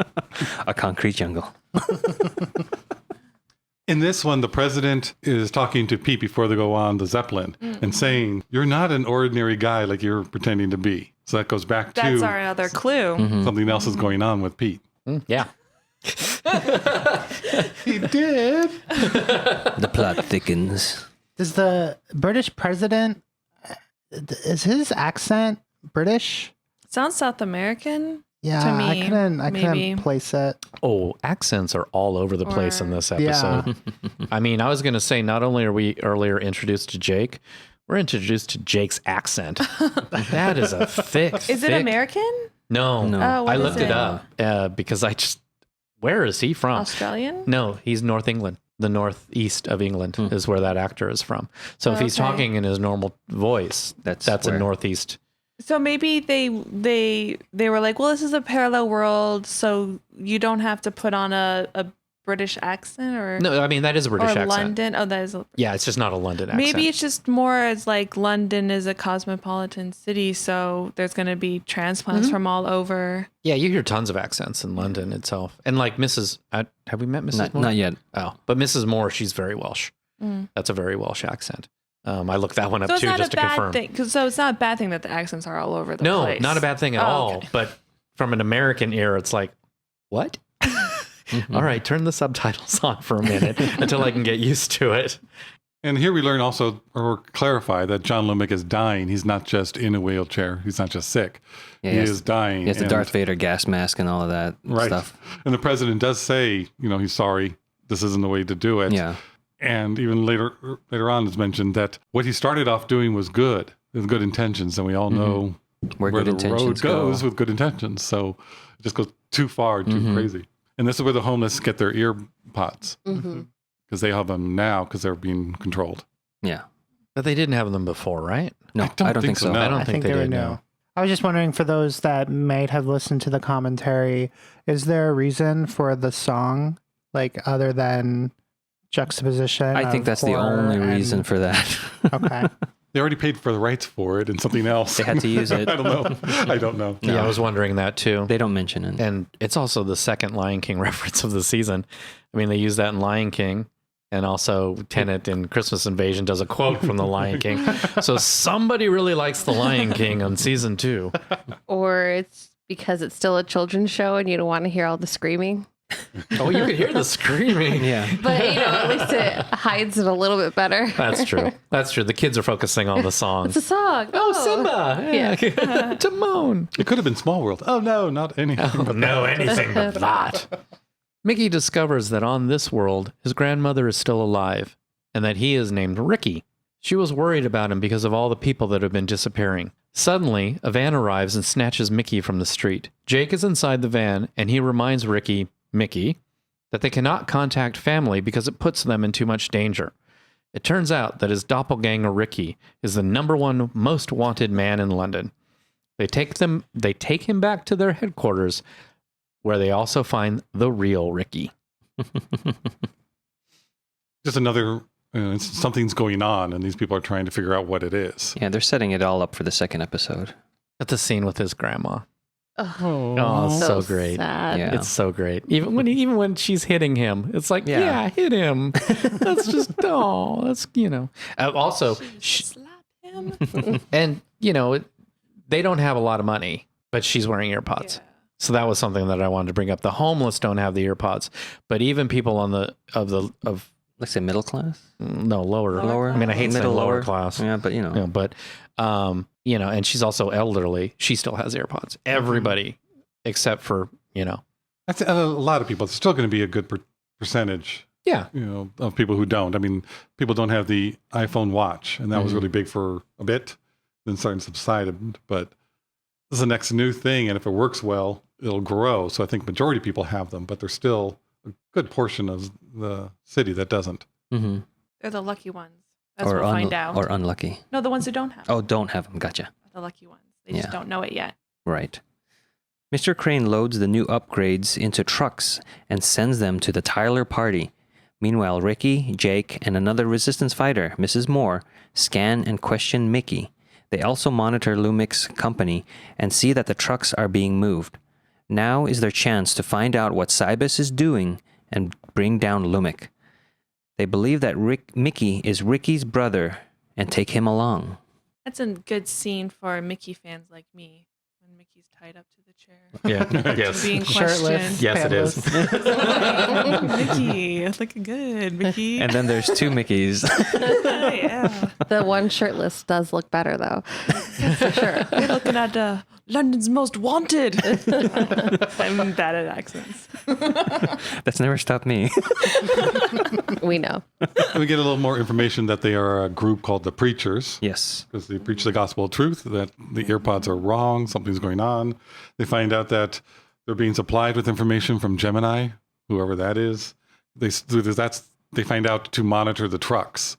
A concrete jungle. In this one, the president is talking to Pete before they go on the Zeppelin and saying, you're not an ordinary guy like you're pretending to be. So that goes back that's to our other clue. something else is going on with Pete. Yeah. He did. The plot thickens. Does the British president, is his accent British? Sounds South American. Yeah, To me, I couldn't maybe. place it. Oh, accents are all over the place in this Yeah. episode. I mean, I was going to say, not only are we earlier introduced to Jake, we're introduced to Jake's accent. That is a thick. Is it American? No. No. Oh, what I is looked it up because where is he from? Australian? No, he's North England. The northeast of England is where that actor is from. So if he's Okay. talking in his normal voice, that's where- a northeast. So maybe they were like, well, this is a parallel world, so you don't have to put on a British accent or No, I mean, that is a British or accent. London. Oh, that is. Yeah, it's just not a London accent. Maybe it's just more as like London is a cosmopolitan city, so there's going to be transplants from all over. Yeah, you hear tons of accents in London itself. And like Mrs. Have we met Mrs. Not, Moore? not yet. Oh, but Mrs. Moore, she's very Welsh. That's a very Welsh accent. I looked that one up So it's too, not just a to confirm. bad thing. So it's not a bad thing that the accents are all over the No, place. not a bad thing at Oh, all. okay. But from an American ear, it's like, what? All right, turn the subtitles on for a minute until I can get used to it. And here we learn also, or clarify, that John Lumic is dying. He's not just in a wheelchair. He's not just sick. Yeah, he he has- is dying. He has the And- Darth Vader gas mask and all of that right. stuff. And the president does say, he's sorry. This isn't the way to do it. Yeah. And even later on, it's mentioned that what he started off doing was good, with good intentions, and we all know Where where good the road intentions goes go. with good intentions. So it just goes too far, too crazy. And this is where the homeless get their ear pods because they have them now because they're being controlled. Yeah. But they didn't have them before, right? No, I don't think so. no. I don't I think think they were did. new. No. I was just wondering, for those that might have listened to the commentary, is there a reason for the song? Like other than juxtaposition? I think of that's the horror only and- reason for that. Okay. They already paid for the rights for it and something else. They had to use it. I don't know. I don't know. Yeah, I was wondering that too. They don't mention it. And it's also the second Lion King reference of the season. I mean, they use that in Lion King, and also Tenet in Christmas Invasion does a quote from the Lion King. So somebody really likes the Lion King on season 2. Or it's because it's still a children's show and you don't want to hear all the screaming. Oh, you could hear the screaming. Yeah. But at least it hides it a little bit better. That's true. That's true. The kids are focusing on the song. It's a song. Oh, Simba. Yeah. Timon. It could have been Small World. Oh, no, not anything. No, anything but that. Mickey discovers that on this world, his grandmother is still alive and that he is named Ricky. She was worried about him because of all the people that have been disappearing. Suddenly, a van arrives and snatches Mickey from the street. Jake is inside the van and he reminds Mickey, that they cannot contact family because it puts them in too much danger. It turns out that his doppelganger Ricky is the #1 most wanted man in London. They take him back to their headquarters, where they also find the real Ricky. Just another, something's going on, and these people are trying to figure out what it is. Yeah, they're setting it all up for the second episode. At the scene with his grandma. Oh, it's so great. Sad. Yeah. It's so great. Even when she's hitting him, it's like, yeah hit him. That's just, that's, Also, Slap him. and, they don't have a lot of money, but she's wearing earpods. Yeah. So that was something that I wanted to bring up. The homeless don't have the earpods, but even people on Let's say middle class? lower. I mean, I hate saying lower class. Yeah, but And she's also elderly. She still has AirPods. Everybody, except for, That's a lot of people. It's still going to be a good percentage, yeah. of people who don't. I mean, people don't have the iPhone watch, and that was really big for a bit, then starting to subside. But this is the next new thing, and if it works well, it'll grow. So I think majority of people have them, but there's still a good portion of the city that doesn't. Mm-hmm. They're the lucky ones. That's what we'll find out. Or unlucky. No, the ones who don't have. Oh, don't have them. Gotcha. The lucky ones. They just don't know it yet. Right. Mr. Crane loads the new upgrades into trucks and sends them to the Tyler party. Meanwhile, Ricky, Jake, and another resistance fighter, Mrs. Moore, scan and question Mickey. They also monitor Lumic's company and see that the trucks are being moved. Now is their chance to find out what Cybus is doing and bring down Lumic. They believe that Mickey is Ricky's brother and take him along. That's a good scene for Mickey fans like me when Mickey's tied up to the chair. Yeah. Yes. Being Shirtless. questioned. Yes, it is. Mickey, looking good, Mickey. And then there's 2 Mickeys. Yeah. The one shirtless does look better, though. For sure. We're looking at London's Most Wanted. I'm bad at accents. That's never stopped me. We know. And we get a little more information that they are a group called the Preachers. Yes. Because they preach the gospel of truth, that the earpods are wrong, something's going on. They find out that they're being supplied with information from Gemini, whoever that is. They find out to monitor the trucks.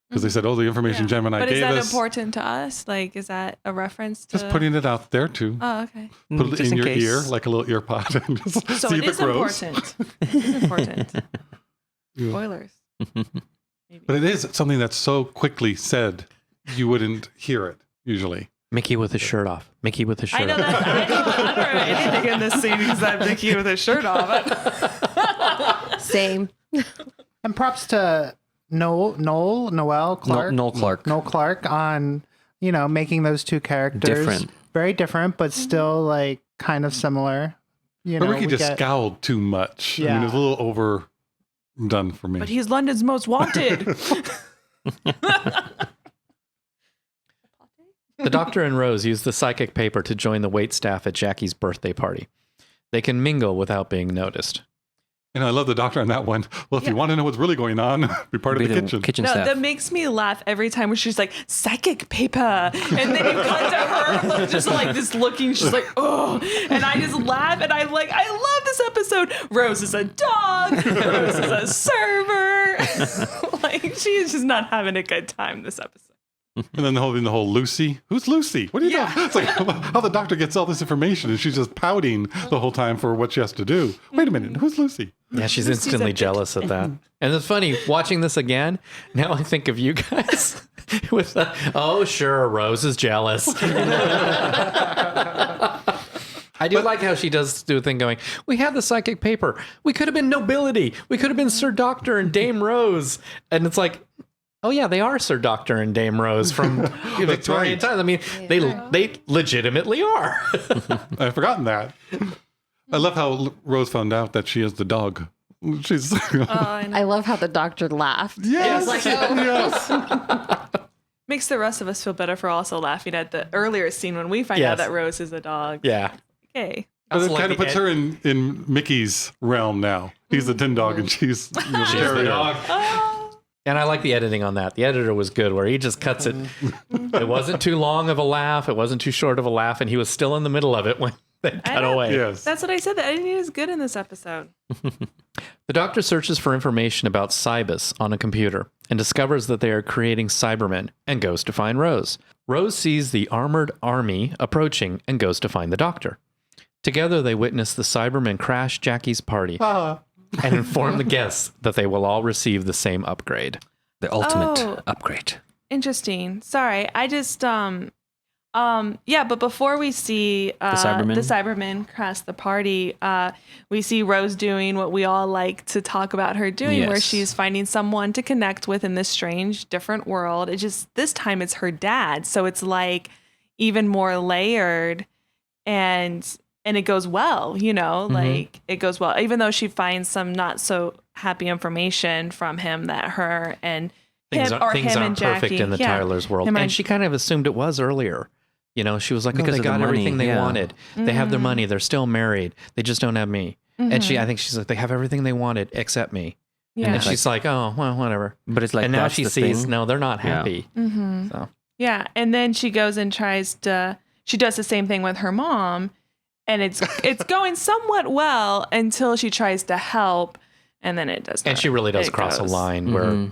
Because they said, the information Gemini but gave us. But is that important to us? Like, is that a reference to... Just putting it out there too. Oh, okay. Put it Just in in your case. ear, like a little ear pod, and just So see it if is it grows. important. It is important. Yeah. Spoilers. Maybe. But it is something that's so quickly said, you wouldn't hear it usually. Mickey with his shirt off. Mickey with his shirt I know off. that. I don't know anything in this scene because I'm Mickey with his shirt off. Same. And props to Noel Clark. Noel Clark. Noel Clark on, making those 2 characters Different. very different, but still like kind of similar. But Ricky just scowled too much. I mean, it was a little overdone for me. But he's London's Most Wanted. The Doctor and Rose use the psychic paper to join the waitstaff at Jackie's birthday party. They can mingle without being noticed. And I love the Doctor on that one. Well, if you want to know what's really going on, be part of the kitchen. No, staff. that makes me laugh every time when she's like, psychic paper. And then you cut to her just like this looking, she's like, oh. And I just laugh and I'm like, I love this episode. Rose is a dog. Rose is a server. Like, she is just not having a good time this episode. And then the whole Lucy. Who's Lucy? What are you doing? It's like how the doctor gets all this information and she's just pouting the whole time for what she has to do. Wait a minute. Who's Lucy? Yeah, she's instantly jealous at that. And it's funny, watching this again, now I think of you guys with the, oh, sure, Rose is jealous. I do like how she does do a thing going, we have the psychic paper. We could have been nobility. We could have been Sir Doctor and Dame Rose. And it's like, oh yeah, they are Sir Doctor and Dame Rose from Victorian times. I mean, they legitimately are. I've forgotten that. I love how Rose found out that she is the dog. She's I love how the doctor laughed. yes, Like, oh. yes. Makes the rest of us feel better for also laughing at the earlier scene when we find out that Rose is a dog. Yeah. Okay. But it kind of puts her in Mickey's realm now. He's the tin dog and she's the terrier. dog. And I like the editing on that. The editor was good where he just cuts it. It wasn't too long of a laugh. It wasn't too short of a laugh. And he was still in the middle of it when they cut away. Yes. That's what I said. The editing is good in this episode. The doctor searches for information about Cybus on a computer and discovers that they are creating Cybermen and goes to find Rose. Rose sees the armored army approaching and goes to find the doctor. Together, they witness the Cybermen crash Jackie's party and inform the guests that they will all receive the same upgrade. The ultimate upgrade. Interesting. Sorry. I just but before we see the Cybermen crash the party, we see Rose doing what we all like to talk about her doing, where she's finding someone to connect with in this strange, different world. It just, this time it's her dad. So it's like even more layered and it goes well, like it goes well, even though she finds some not so happy information from him that her and things him aren't and Jackie, perfect in the Tyler's world. And she kind of assumed it was earlier. She was like, Because they of the got money, everything they wanted. They have their money. They're still married. They just don't have me. And I think she's like, they have everything they wanted except me. Yeah. And she's like, oh, well, whatever. But it's like, and now that's she the sees, thing. no, they're not happy. So. Yeah. And then she goes and she does the same thing with her mom. And it's going somewhat well until she tries to help, and then it does. And she really does cross a line where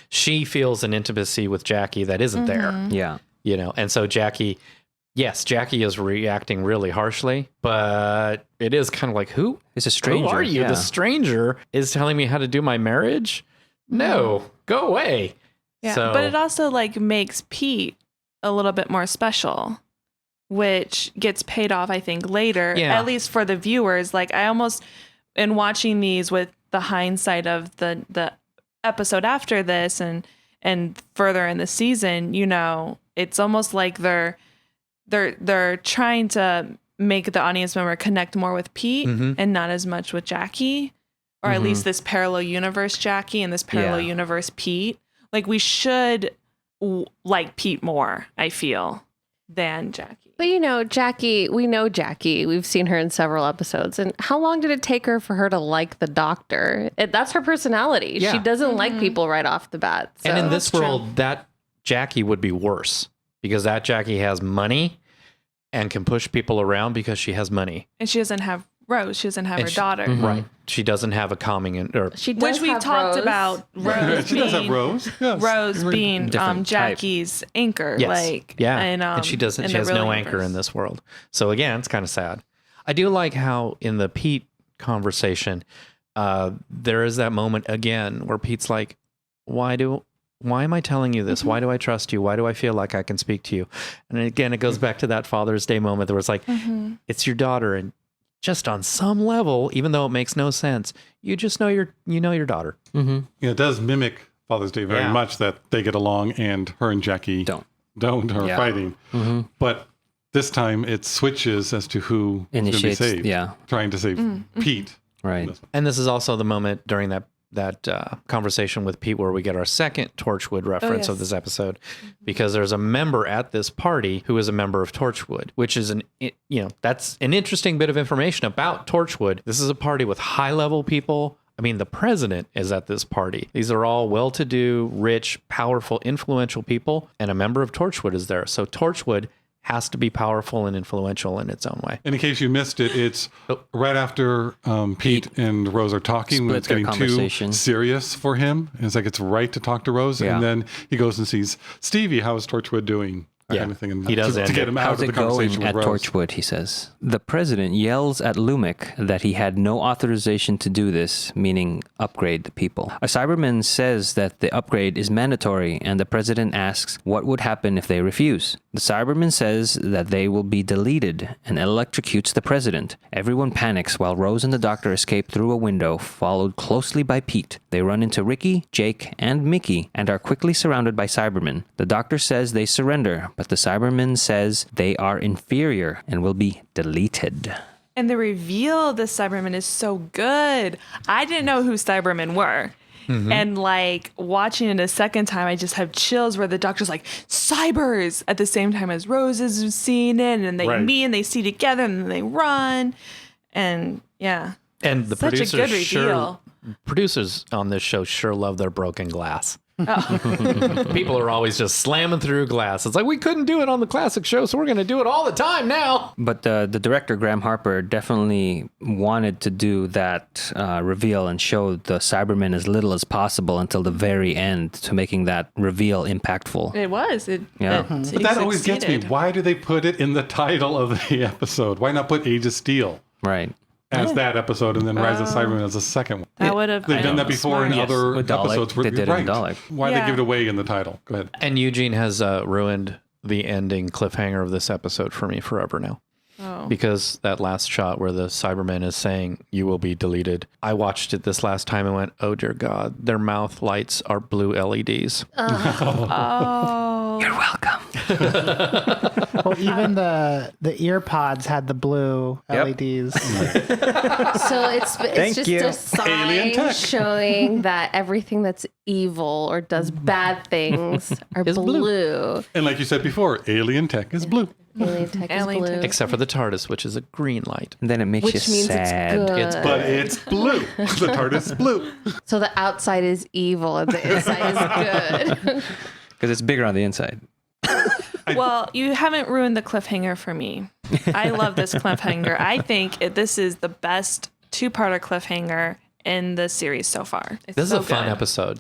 she feels an intimacy with Jackie that isn't there. Yeah. And so Jackie is reacting really harshly, but it is kind of like, who? It's a stranger. Who are you? Yeah. The stranger is telling me how to do my marriage? No, go away. Yeah. So, but it also makes Pete a little bit more special, which gets paid off, I think, later, at least for the viewers. Like, I almost, in watching these with the hindsight of the episode after this and further in the season, it's almost like they're trying to make the audience member connect more with Pete and not as much with Jackie, or at least this parallel universe Jackie and this parallel universe Pete. Like, we should like Pete more, I feel, than Jackie. But Jackie, we know Jackie. We've seen her in several episodes. And how long did it take her for her to like the doctor? That's her personality. Yeah. She doesn't like people right off the bat. So. and in this world, that Jackie would be worse because that Jackie has money and can push people around because she has money. And she doesn't have Rose. She doesn't have her daughter. Right. She doesn't have a calming she does which we have talked Rose. about Rose She does have Rose. Yes. Rose being Different Jackie's anchor. Yes. And she doesn't. in She the has real no universe. anchor in this world. So again, it's kind of sad. I do like how in the Pete conversation, there is that moment again where Pete's like, "Why am I telling you this? Why do I trust you? Why do I feel like I can speak to you?" And again, it goes back to that Father's Day moment where it's like, it's your daughter, and just on some level, even though it makes no sense, you just know your daughter. Yeah, it does mimic Father's Day very much that they get along and her and Jackie don't are fighting. But this time it switches as to who is going to be Initiates, saved. yeah. Trying to save Pete. Right. And this is also the moment during that conversation with Pete where we get our second Torchwood reference of this episode, because there's a member at this party who is a member of Torchwood, which is that's an interesting bit of information about Torchwood. This is a party with high level people. I mean, the president is at this party. These are all well-to-do, rich, powerful, influential people, and a member of Torchwood is there. So Torchwood has to be powerful and influential in its own way. And in case you missed it, it's right after Pete and Rose are talking when Split it's their getting too conversation. serious for him. It's like it's right to talk to Rose. Yeah. And then he goes and sees Stevie, how is Torchwood doing? That Yeah. kind of thing. And He does to end get it. him out How's of the it going conversation at with Rose. Torchwood, he says. The president yells at Lumic that he had no authorization to do this, meaning upgrade the people. A Cyberman says that the upgrade is mandatory, and the president asks what would happen if they refuse. The Cyberman says that they will be deleted and electrocutes the president. Everyone panics while Rose and the doctor escape through a window, followed closely by Pete. They run into Ricky, Jake, and Mickey and are quickly surrounded by Cybermen. The doctor says they surrender, but the Cyberman says they are inferior and will be deleted. And the reveal of the Cybermen is so good. I didn't know who Cybermen were. And like watching it a second time, I just have chills where the doctor's like, Cybers, at the same time as Rose is seeing it, and they Right. meet and they see together and then they run. And yeah. And the Such a producers good reveal. producers on this show sure love their broken glass. People are always just slamming through glass. It's like, we couldn't do it on the classic show, so we're going to do it all the time now. But the director, Graham Harper, definitely wanted to do that reveal and show the Cybermen as little as possible until the very end to making that reveal impactful. It was. Yeah. But that always gets me. Why do they put it in the title of the episode? Why not put Age of Steel Right. as that episode and then Rise of Cybermen as the second one? That would have. They've done that before in other With Dalek. episodes. They did it in right. Dalek. Why Yeah. they give it away in the title? Go ahead. And Eugene has ruined the ending cliffhanger of this episode for me forever now. Oh. Because that last shot where the Cyberman is saying, you will be deleted. I watched it this last time and went, oh dear God, their mouth lights are blue LEDs. Oh. You're welcome. Well, even the ear pods had the blue Yep. LEDs. So it's Thank just you. a Alien sign tech. showing that everything that's evil or does bad things are Is blue. blue. And like you said before, alien tech is blue. Alien tech Alien is blue. tech. Except for the Tardis, which is a green light. And then it makes Which you means sad. it's good. It's But it's blue. The TARDIS is blue. So the outside is evil and the inside is good. Because it's bigger on the inside. Well, you haven't ruined the cliffhanger for me. I love this cliffhanger. I think this is the best two-parter cliffhanger in the series so far. It's This is so a fun good. episode.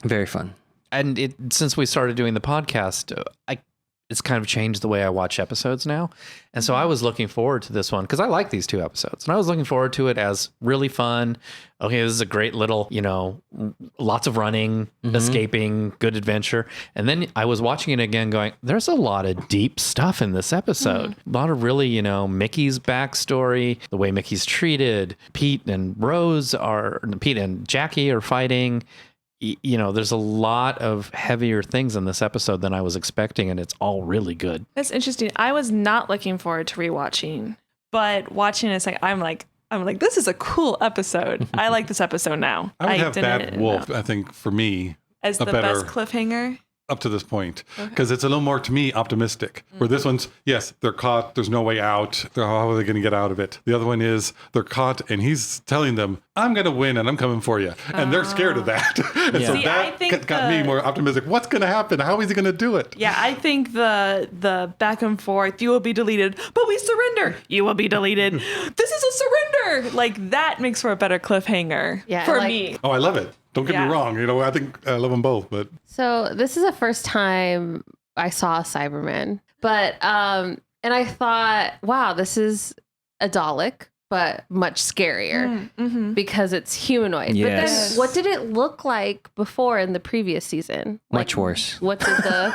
Very fun. And since we started doing the podcast, it's kind of changed the way I watch episodes now. And so I was looking forward to this one because I like these two episodes. And I was looking forward to it as really fun. Okay, this is a great little, lots of running, escaping, good adventure. And then I was watching it again going, there's a lot of deep stuff in this episode. A lot of really, Mickey's backstory, the way Mickey's treated. Pete and Jackie are fighting. There's a lot of heavier things in this episode than I was expecting, and it's all really good. That's interesting. I was not looking forward to rewatching, but watching it, I'm like, this is a cool episode. I like this episode now. I would have didn't Bad know. Wolf, I think, for me, as a the better- best cliffhanger. up to this point. Because it's a little more, to me, optimistic. Where this one's, yes, they're caught. There's no way out. How are they going to get out of it? The other one is they're caught and he's telling them, I'm going to win and I'm coming for you. And they're scared of that. And so See, I that think got me more optimistic. What's going to happen? How is he going to do it? Yeah, I think the back and forth, you will be deleted, but we surrender. You will be deleted. This is a surrender. Like that makes for a better cliffhanger Yeah, for like- me. Oh, I love it. Don't get Yeah. me wrong. I think I love them both, but So this is the first time I saw a Cyberman, but and I thought, wow, this is a Dalek, but much scarier because it's humanoid. Yes. But then, what did it look like before in the previous season? Much worse. What did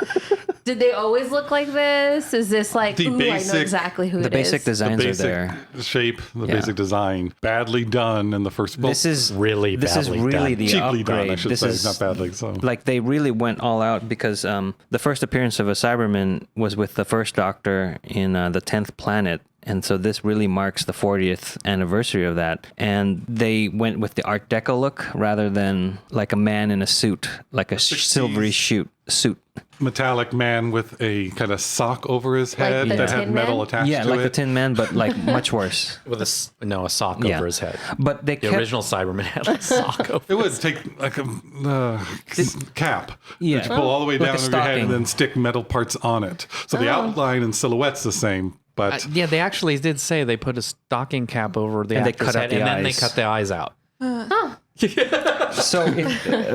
did they always look like this? Is this like, The ooh, I know basic- exactly who The it basic is? the designs are basic there. shape, the Yeah. basic design, badly done in the first book. This is Really This is badly really done. the cheaply upgrade. done, I should this say, is not badly. So like they really went all out because the first appearance of a Cyberman was with the first Doctor in the 10th planet. And so this really marks the 40th anniversary of that. And they went with the Art Deco look rather than like a man in a suit, like a silvery suit. Metallic man with a kind of sock over his Like head the that Tin had metal Man? attached Yeah, to like it. the Tin Man, but like much worse. With a sock Yeah. over his head. But they The kept, original Cyberman had a sock over It would take like a cap Yeah. that you pull all the way Like down a over your head stocking. and then stick metal parts on it. So the outline and silhouette's the same, but Yeah, they actually did say they put a stocking cap over the And they actor's cut out head, the and then they eyes. cut the eyes out. So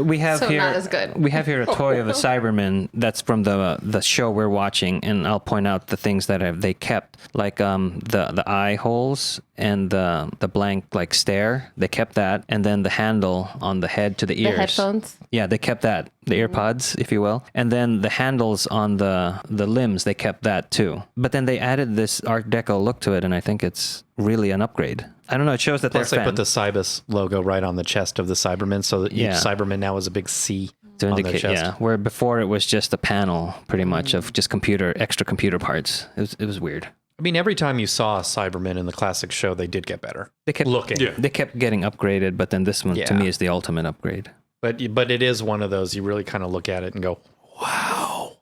we have So here not as good. we have here a toy of a Cyberman that's from the show we're watching, and I'll point out the things that they kept, like the eye holes and the blank like stare. They kept that, and then the handle on the head to the The ears. headphones. Yeah, they kept that, the ear pods, if you will, and then the handles on the limbs. They kept that too, but then they added this Art Deco look to it, and I think it's really an upgrade. I don't know. It shows that Plus, they they're put the Cybus logo right on the chest of the Cybermen, so that each Yeah. Cyberman now is a big C to on their indicate, chest. yeah. Where before it was just a panel, pretty much of just extra computer parts. It was weird. I mean, every time you saw a Cyberman in the classic show, they did get better. They kept looking. Yeah. They kept getting upgraded, but then this one to Yeah. me is the ultimate upgrade. But it is one of those you really kind of look at it and go, wow.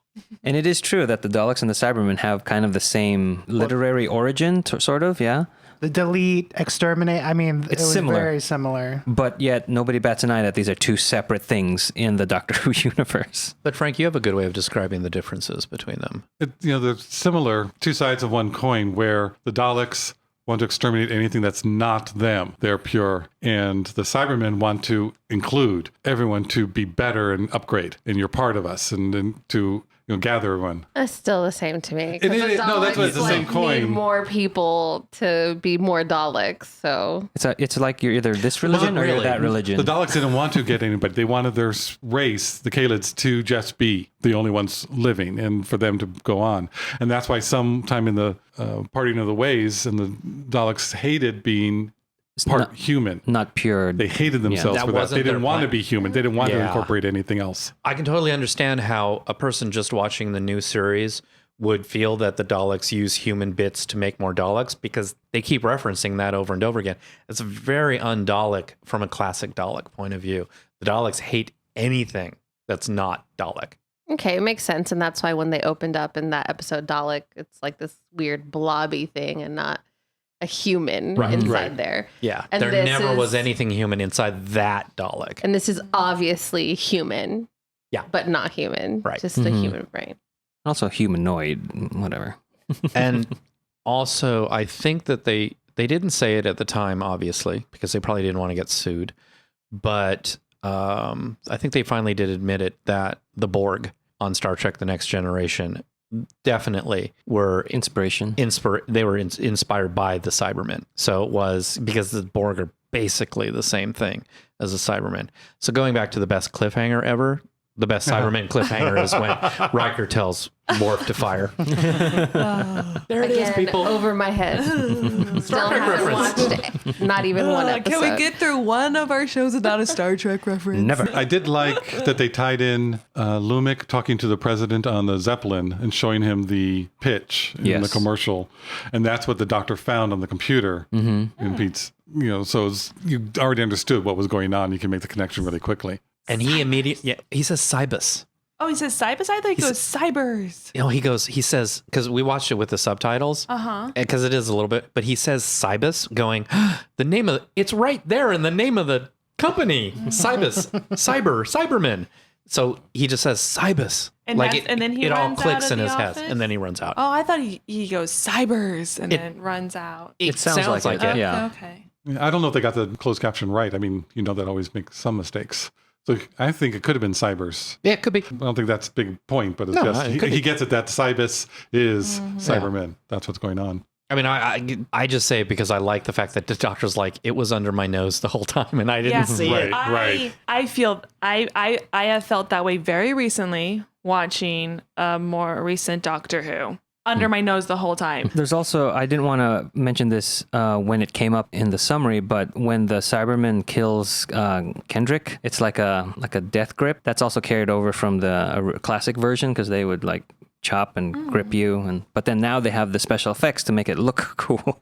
And it is true that the Daleks and the Cybermen have kind of the same literary origin, sort of, yeah. The delete, exterminate. I mean, it was similar. very similar. But yet nobody bats an eye that these are two separate things in the Doctor Who universe. But Frank, you have a good way of describing the differences between them. they're similar, two sides of one coin, where the Daleks want to exterminate anything that's not them. They're pure. And the Cybermen want to include everyone to be better and upgrade. And you're part of us and to gather everyone. It's still the same to me. 'cause It the is- no, that's what it's the Daleks, same coin. Need more people to be more Daleks. So It's like you're either this religion or you're really. that religion. The Daleks didn't want to get anybody. They wanted their race, the Kalids, to just be the only ones living and for them to go on. And that's why sometime in the Parting of the Ways, and the Daleks hated being part not- human. Not pure. They hated themselves that for that. wasn't They didn't their want to plan. be human. They didn't want to Yeah. incorporate anything else. I can totally understand how a person just watching the new series would feel that the Daleks use human bits to make more Daleks, because they keep referencing that over and over again. It's very un-Dalek from a classic Dalek point of view. The Daleks hate anything that's not Dalek. okay, it makes sense, and that's why when they opened up in that episode Dalek, it's like this weird blobby thing and not a human Right, inside right. there. Yeah, And there this never was is- anything human inside that Dalek. And this is obviously human. Yeah. But not human. Right. Just a Mhm. human brain. Also humanoid, whatever. And also, I think that they didn't say it at the time, obviously, because they probably didn't want to get sued. But I think they finally did admit it, that the Borg on Star Trek: The Next Generation definitely were Inspiration. they were inspired by the Cybermen. So it was because the Borg are basically the same thing as the Cybermen. So going back to the best cliffhanger ever, the best Cybermen cliffhanger is when Riker tells Worf to fire. There it is, Again, people. over my head. Still Trek haven't reference. watched not even one episode. Can we get through one of our shows without a Star Trek reference? Never. I did like that they tied in Lumic talking to the president on the Zeppelin and showing him the pitch in the Yes. commercial. And that's what the doctor found on the computer in Pete's, so you already understood what was going on. You can make the connection really quickly. And he immediately, he says Cybus. Oh, he says Cybus? I thought he goes Cybers. He says, because we watched it with the subtitles, because it is a little bit, but he says Cybus, going, the name of, it's right there in the name of the company, Cybus, Cybermen. So he just says Cybus. And then he it all runs clicks out of in the his head, office? and then he runs out. Oh, I thought he goes Cybers and It- then runs out. It sounds like it, yeah. Okay. I don't know if they got the closed caption right. I mean, that always makes some mistakes. So I think it could have been Cybers. Yeah, it could be. I don't think that's a big point, but it's No, just it could be. he gets it that Cybus is Cybermen. That's what's going on. I mean, I just say it because I like the fact that the doctor's like, it was under my nose the whole time and I didn't see it. Right. I have felt that way very recently watching a more recent Doctor Who. Under my nose the whole time. There's also, I didn't want to mention this when it came up in the summary, but when the Cyberman kills Kendrick, it's like a death grip. That's also carried over from the classic version, because they would like chop and grip you, but then now they have the special effects to make it look cool.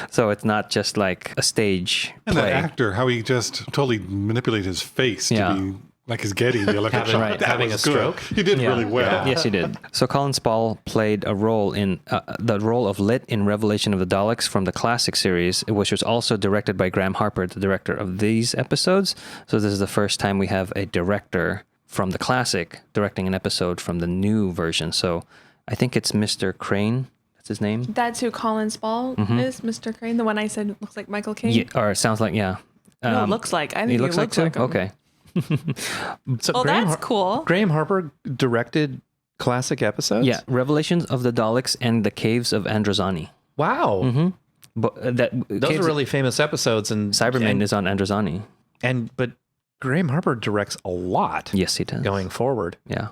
So it's not just like a stage And play. that actor, how he just totally manipulated his face to be like he's getting the electric shock. That having was a good. stroke. He did really well. Yes, he did. So Colin Spall played a role in the role of Lit in Revelation of the Daleks from the classic series, which was also directed by Graham Harper, the director of these episodes. So this is the first time we have a director from the classic directing an episode from the new version. So I think it's Mr. Crane. That's his name. That's who Colin Spall is, Mr. Crane. The one I said looks like Michael Caine. Yeah, or it sounds like, yeah. No, it looks like. I think He he looks like like too? him. Okay. So Well, that's cool. Graham Harper directed classic episodes? Yeah, Revelations of the Daleks and the Caves of Androzani. Wow. But Those are really famous episodes. And Cybermen is on Androzani. But Graham Harper directs a lot Yes, he does. going forward. Yeah.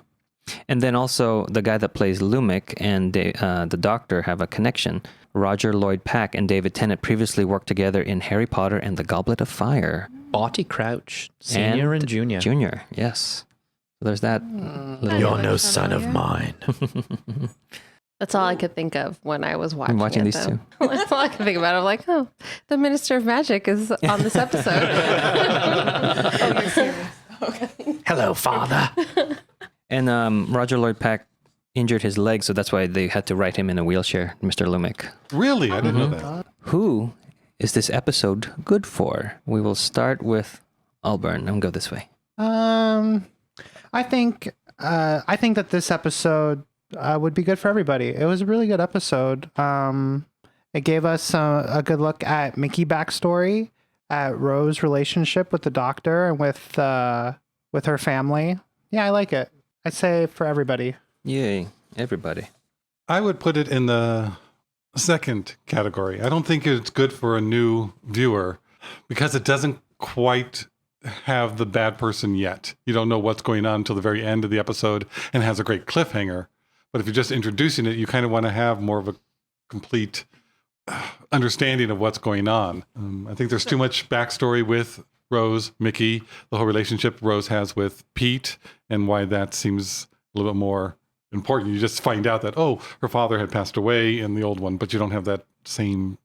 And then also the guy that plays Lumic and the Doctor have a connection. Roger Lloyd Pack and David Tennant previously worked together in Harry Potter and the Goblet of Fire. Barty Crouch, Senior and Junior. Junior, yes. So there's that. Little You're no son of mine. That's all I could think of when I was watching, watching it, these though. two. That's all I could think about. I'm like, oh, the Minister of Magic is on this episode. Hello, Father. And Roger Lloyd Pack injured his leg, so that's why they had to write him in a wheelchair, Mr. Lumic. Really? I didn't know that. Who is this episode good for? We will start with Alburn and go this way. I think that this episode would be good for everybody. It was a really good episode. It gave us a good look at Mickey backstory, at Rose's relationship with the Doctor and with her family. Yeah, I like it. I'd say for everybody. Yay, everybody. I would put it in the second category. I don't think it's good for a new viewer because it doesn't quite have the bad person yet. You don't know what's going on until the very end of the episode and has a great cliffhanger. But if you're just introducing it, you kind of want to have more of a complete understanding of what's going on. I think there's too much backstory with Rose, Mickey, the whole relationship Rose has with Pete, and why that seems a little bit more important. You just find out that, oh, her father had passed away in the old one, but you don't have that same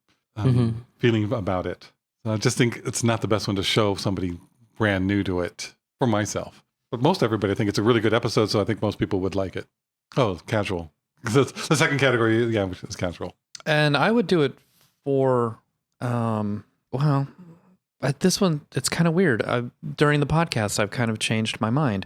feeling about it. So I just think it's not the best one to show somebody brand new to it for myself. But most everybody, I think it's a really good episode, so I think most people would like it. Oh, casual. The second category, yeah, which is casual. And I would do it for, this one, it's kind of weird. During the podcast, I've kind of changed my mind.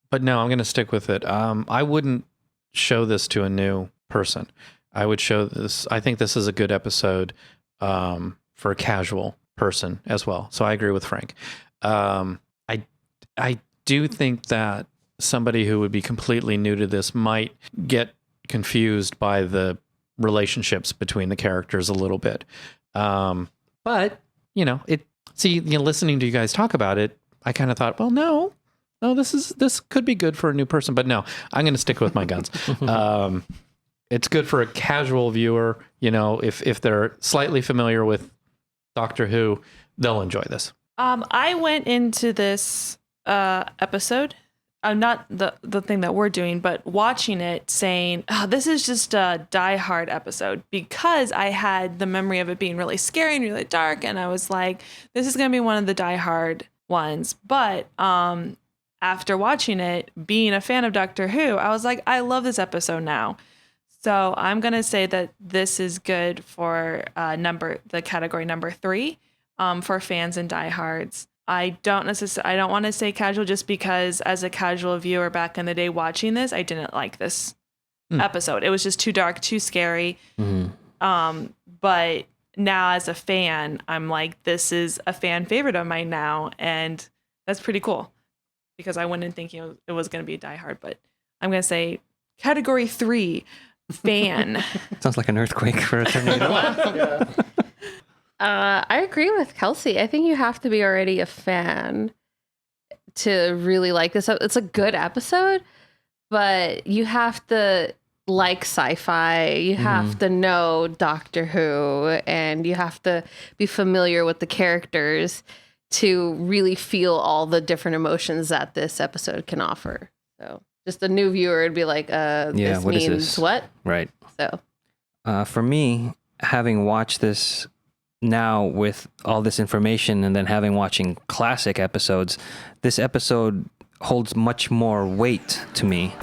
But no, I'm going to stick with it. I wouldn't show this to a new person. I would show this. I think this is a good episode for a casual person as well. So I agree with Frank. I do think that somebody who would be completely new to this might get confused by the relationships between the characters a little bit. But listening to you guys talk about it, I kind of thought, well, no, this could be good for a new person, but no, I'm going to stick with my guns. It's good for a casual viewer. If they're slightly familiar with Doctor Who, they'll enjoy this. I went into this episode, not the thing that we're doing, but watching it saying, this is just a Die Hard episode, because I had the memory of it being really scary and really dark. And I was like, this is going to be one of the Die Hard ones. But after watching it, being a fan of Doctor Who, I was like, I love this episode now. So I'm going to say that this is good for the category number 3 for fans and diehards. I don't want to say casual, just because as a casual viewer back in the day watching this, I didn't like this episode. It was just too dark, too scary. But now as a fan, I'm like, this is a fan favorite of mine now. And that's pretty cool, because I went in thinking it was going to be a Die Hard, but I'm going to say category 3, fan. Sounds like an earthquake for a tornado. I agree with Kelsey. I think you have to be already a fan to really like this. It's a good episode, but you have to like sci-fi. You have to know Doctor Who, and you have to be familiar with the characters to really feel all the different emotions that this episode can offer. So just a new viewer would be like, this what is means this? what? Right. So For me, having watched this now with all this information and then having watching classic episodes, this episode holds much more weight to me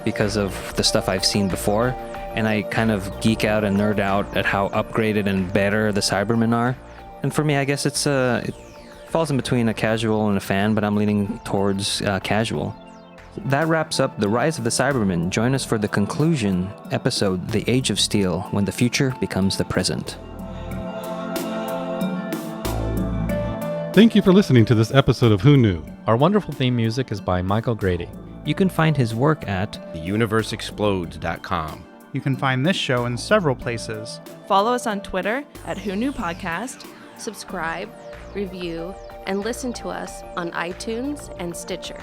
because of the stuff I've seen before. And I kind of geek out and nerd out at how upgraded and better the Cybermen are. And for me, I guess it falls in between a casual and a fan, but I'm leaning towards casual. That wraps up The Rise of the Cybermen. Join us for the conclusion episode, The Age of Steel, when the future becomes the present. Thank you for listening to this episode of Who Knew? Our wonderful theme music is by Michael Grady. You can find his work at theuniverseexplodes.com. You can find this show in several places. Follow us on Twitter at Who Knew Podcast. subscribe, review, and listen to us on iTunes and Stitcher.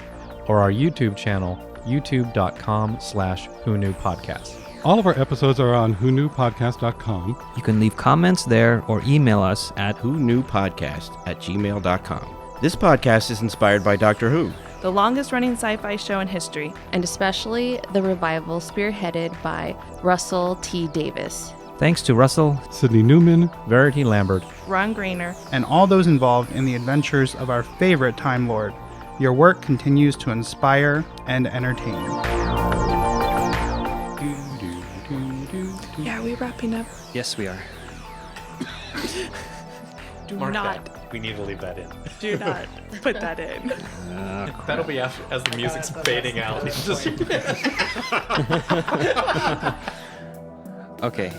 Or our YouTube channel, youtube.com/whoknewpodcast. All of our episodes are on whoknewpodcast.com. You can leave comments there or email us at whoknewpodcast@gmail.com. This podcast is inspired by Doctor Who. The longest running sci-fi show in history. And especially the revival spearheaded by Russell T. Davis. Thanks to Russell. Sydney Newman. Verity Lambert. Ron Grainer. And all those involved in the adventures of our favorite Time Lord. Your work continues to inspire and entertain. Yeah, are we wrapping up? Yes, we are. Do not We need to leave that in. Do not put that in. That'll be after, as the music's fading out. Okay.